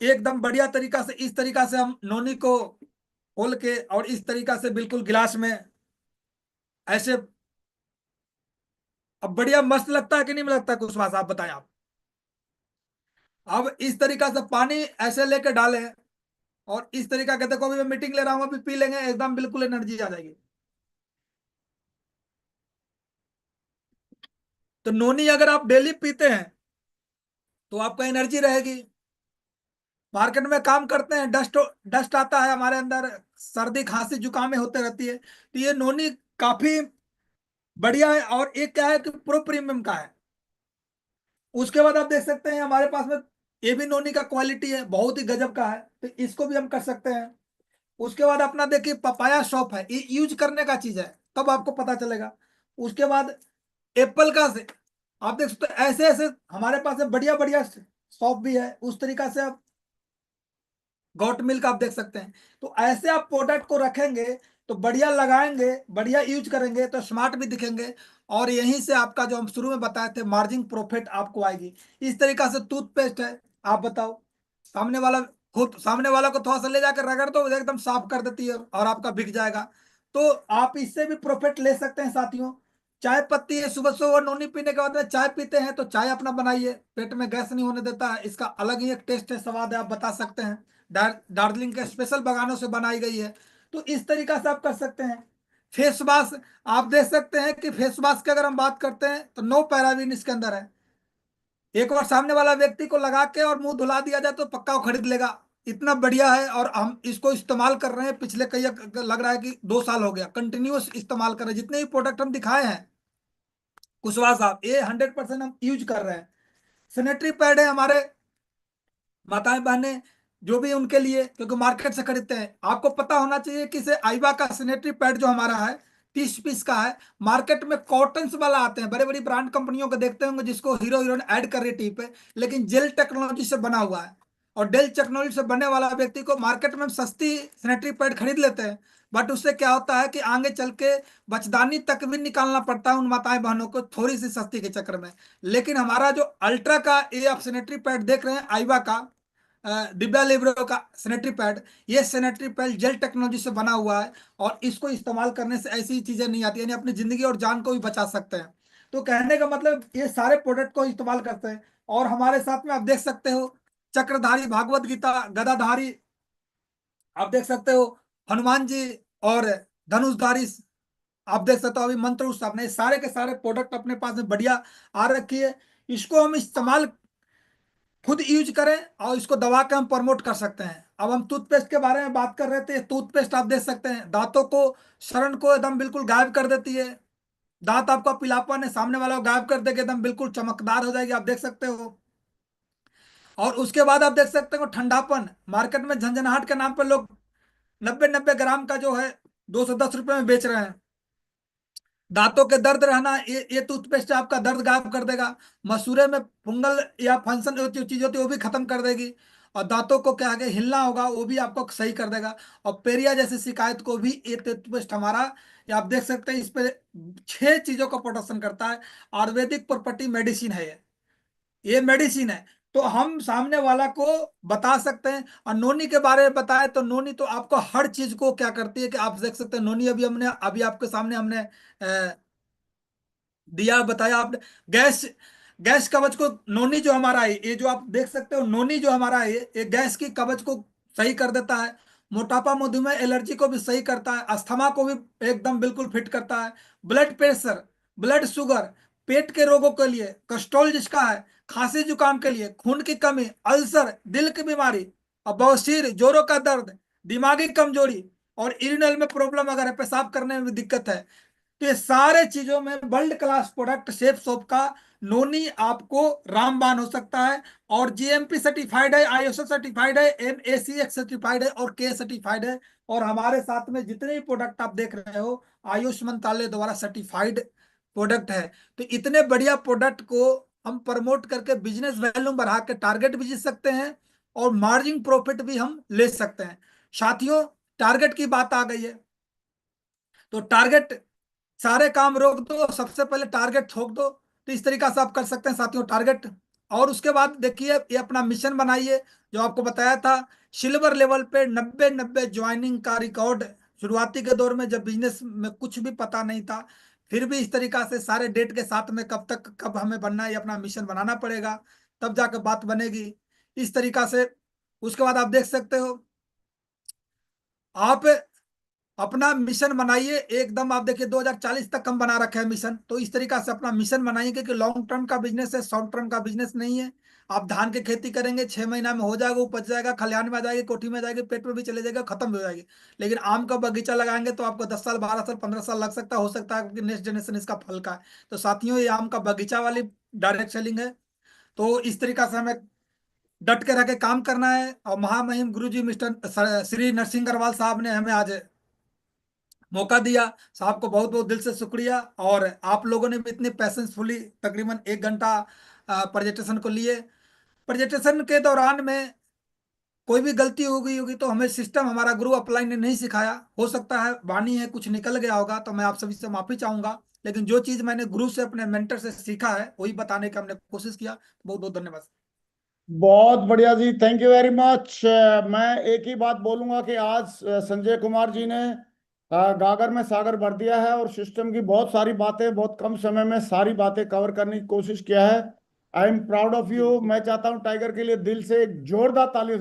एकदम बढ़िया तरीका से। इस तरीका से हम नोनी को खोल के और इस तरीका से बिल्कुल गिलास में ऐसे, अब बढ़िया मस्त लगता है कि नहीं लगता कुशवाहा साहब, बताएं आप। अब इस तरीका से पानी ऐसे लेके डालें, और इस तरीका के, देखो अभी मैं मीटिंग ले रहा हूं, अभी पी लेंगे, एकदम बिल्कुल एनर्जी आ जाएगी। तो नोनी अगर आप डेली पीते हैं तो आपका एनर्जी रहेगी। मार्केट में काम करते हैं, डस्ट डस्ट आता है हमारे अंदर, सर्दी खांसी जुकामें होते रहती है, तो ये नोनी काफी बढ़िया है। और एक क्या है कि प्रो प्रीमियम का है। उसके बाद आप देख सकते हैं हमारे पास में ये भी नोनी का क्वालिटी है, बहुत ही गजब का है, तो इसको भी हम कर सकते हैं। उसके बाद अपना देखिए पपाया शॉप है, ये यूज करने का चीज है, तब आपको पता चलेगा। उसके बाद एप्पल का से आप देख सकते हैं, ऐसे ऐसे हमारे पास है बढ़िया बढ़िया शॉप भी है। उस तरीका से आप गॉट मिल्क आप देख सकते हैं। तो ऐसे आप प्रोडक्ट को रखेंगे तो बढ़िया लगाएंगे, बढ़िया यूज करेंगे तो स्मार्ट भी दिखेंगे, और यहीं से आपका जो हम शुरू में बताए थे मार्जिन प्रॉफिट आपको आएगी। इस तरीका से टूथपेस्ट है, आप बताओ, सामने वाला खुद सामने वाला को थोड़ा सा ले जाकर रगड़ दो, एकदम साफ कर देती है और आपका बिक जाएगा। तो आप इससे भी प्रॉफिट ले सकते हैं साथियों। चाय पत्ती है, सुबह सुबह नोनी पीने के बाद में चाय पीते हैं तो चाय अपना बनाइए, पेट में गैस नहीं होने देता है, इसका अलग ही एक टेस्ट है, स्वाद है, आप बता सकते हैं। दार्जिलिंग के स्पेशल बागानों से बनाई गई है। तो इस तरीका से आप कर सकते हैं। फेस वॉश आप देख सकते हैं कि फेस वॉश की अगर हम बात करते हैं तो नो पैराबीन इसके अंदर है। एक बार सामने वाला व्यक्ति को लगा के और मुंह धुला दिया जाए तो पक्का वो खरीद लेगा, इतना बढ़िया है। और हम इसको इस्तेमाल कर रहे हैं पिछले कई, लग रहा है कि 2 साल हो गया कंटिन्यूअस इस्तेमाल कर रहे हैं। जितने भी प्रोडक्ट हम दिखाए हैं कुशवाहा साहब, ये 100% हम यूज कर रहे हैं। सैनिटरी पैड है हमारे माताएं बहनें जो भी उनके लिए, क्योंकि मार्केट से खरीदते हैं, आपको पता होना चाहिए कि से आइबा का सैनिटरी पैड जो हमारा है 30 पीस का है। मार्केट में कॉटन्स वाला आते हैं, बड़े बड़ी ब्रांड कंपनियों को देखते होंगे जिसको हीरो हीरोइन ऐड कर रही टीप पे, लेकिन जेल टेक्नोलॉजी से बना हुआ है। और डेल टेक्नोलॉजी से बनने वाला व्यक्ति को मार्केट में हम सस्ती सैनिटरी पैड खरीद लेते हैं, बट उससे क्या होता है कि आगे चल के बचदानी तक भी निकालना पड़ता है उन माताएं बहनों को थोड़ी सी सस्ती के चक्कर में। लेकिन हमारा जो अल्ट्रा का ये आप सैनिटरी पैड देख रहे हैं आइबा का, डिब्बा लिब्रो का सैनिटरी पैड, ये सैनिटरी पैड जेल टेक्नोलॉजी से बना हुआ है। और इसको इस्तेमाल करने से ऐसी चीजें नहीं आती, यानी अपनी जिंदगी और जान को भी बचा सकते हैं। तो कहने का मतलब ये सारे प्रोडक्ट को इस्तेमाल करते हैं। और हमारे साथ में आप देख सकते हो चक्रधारी भागवत गीता, गदाधारी आप देख सकते हो, हनुमान जी, और धनुषधारी आप देख सकते हो, अभी मंत्र उस अपने सारे के सारे प्रोडक्ट अपने पास में बढ़िया आ रखी है। इसको हम इस्तेमाल खुद यूज करें और इसको दबा के हम प्रमोट कर सकते हैं। अब हम टूथपेस्ट के बारे में बात कर रहे थे, टूथपेस्ट आप देख सकते हैं दांतों को, शरण को एकदम बिल्कुल गायब कर देती है। दांत आपका पीलापन है सामने वाला को गायब कर देगी, एकदम बिल्कुल चमकदार हो जाएगी, आप देख सकते हो। और उसके बाद आप देख सकते हो ठंडापन, मार्केट में झंझनाहट के नाम पर लोग 90-90 ग्राम का जो है 210 रुपये में बेच रहे हैं। दांतों के दर्द रहना, ये टूथपेस्ट आपका दर्द गायब कर देगा। मसूड़े में फंगल या फंक्शन जो चीज होती है वो भी खत्म कर देगी। और दांतों को क्या आगे हिलना होगा वो भी आपको सही कर देगा। और पेरिया जैसी शिकायत को भी ये टूथपेस्ट हमारा, ये आप देख सकते हैं इस पे 6 चीजों का प्रोटेक्शन करता है। आयुर्वेदिक प्रॉपर्टी मेडिसिन है ये मेडिसिन है। तो हम सामने वाला को बता सकते हैं। और नोनी के बारे में बताए तो नोनी तो आपको हर चीज को क्या करती है कि आप देख सकते हैं नोनी, अभी आपके सामने हमने दिया बताया आपने। गैस गैस कवच को नोनी जो हमारा है, ये जो आप देख सकते हो नोनी जो हमारा है ये गैस की कवच को सही कर देता है। मोटापा मधुमेह एलर्जी को भी सही करता है, अस्थमा को भी एकदम बिल्कुल फिट करता है। ब्लड प्रेशर, ब्लड शुगर, पेट के रोगों के लिए, कोलेस्ट्रॉल जिसका है, खांसी जुकाम के लिए, खून की कमी, अल्सर, दिल की बीमारी, और बवासीर, जोड़ों का दर्द, दिमागी कमजोरी, और यूरिनल में प्रॉब्लम अगर है, पेशाब करने में भी दिक्कत है, तो ये सारे चीजों में world class product chef soap का नोनी आपको रामबान हो सकता है। और जीएमपी सर्टिफाइड है, आईएसओ सर्टिफाइड है, एनएसीएक्स सर्टिफाइड है, और के सर्टिफाइड है। और हमारे साथ में जितने भी प्रोडक्ट आप देख रहे हो आयुष मंत्रालय द्वारा सर्टिफाइड प्रोडक्ट है। तो इतने बढ़िया प्रोडक्ट को हम प्रमोट करके बिजनेस वैल्यूम बढ़ा के टारगेट भी जीत सकते हैं और मार्जिन प्रॉफिट भी हम ले सकते हैं। साथियों, टारगेट की बात आ गई है तो टारगेट, सारे काम रोक दो, सबसे पहले टारगेट ठोक दो। तो इस तरीका से आप कर सकते हैं साथियों टारगेट। और उसके बाद देखिए ये अपना मिशन बनाइए, जो आपको बताया था सिल्वर लेवल पे 90-90 ज्वाइनिंग का रिकॉर्ड। शुरुआती के दौर में जब बिजनेस में कुछ भी पता नहीं था, फिर भी इस तरीका से सारे डेट के साथ में कब तक कब हमें बनना है ये अपना मिशन बनाना पड़ेगा, तब जाकर बात बनेगी इस तरीका से। उसके बाद आप देख सकते हो आप अपना मिशन बनाइए एकदम। आप देखिए 2040 तक हम बना रखे हैं मिशन, तो इस तरीका से अपना मिशन बनाइए, क्योंकि लॉन्ग टर्म का बिजनेस है, शॉर्ट टर्म का बिजनेस नहीं है। आप धान की खेती करेंगे 6 महीना में हो जाएगा, उपज जाएगा, खलिहान में आ जाएगी, कोठी में जाएगी, पेट में भी चले जाएगा, खत्म हो जाएगी। लेकिन आम का बगीचा लगाएंगे तो आपको 10 साल, 12 साल, 15 साल लग सकता है, हो सकता है कि नेक्स्ट जनरेशन इसका फल का है। तो साथियों ये आम का बगीचा वाली डायरेक्ट सेलिंग है। तो इस तरीका से हमें डट के रह के काम करना है। और महामहिम गुरु जी मिस्टर श्री नरसिंह अग्रवाल साहब ने हमें आज मौका दिया, साहब को बहुत बहुत दिल से शुक्रिया। और आप लोगों ने भी इतने पैसेंसफुली तकरीबन 1 घंटा प्रेजेंटेशन को लिए। प्रेजेंटेशन के दौरान में कोई भी गलती हो गई होगी तो हमें सिस्टम हमारा गुरु अपलाइन ने नहीं सिखाया, हो सकता है वाणी है कुछ निकल गया होगा, तो मैं आप सभी से माफी चाहूंगा। लेकिन जो चीज मैंने गुरु से अपने मेंटर से सीखा है वही बताने का हमने कोशिश किया। बहुत बहुत धन्यवाद। बहुत बढ़िया जी, थैंक यू वेरी मच। मैं एक ही बात बोलूंगा कि आज संजय कुमार जी ने गागर में सागर भर दिया है और सिस्टम की बहुत सारी बातें बहुत कम समय में सारी बातें कवर करने की कोशिश किया है। आई एम प्राउड ऑफ जी यू। जी। मैं चाहता हूं टाइगर के लिए दिल से एक जोरदार ताली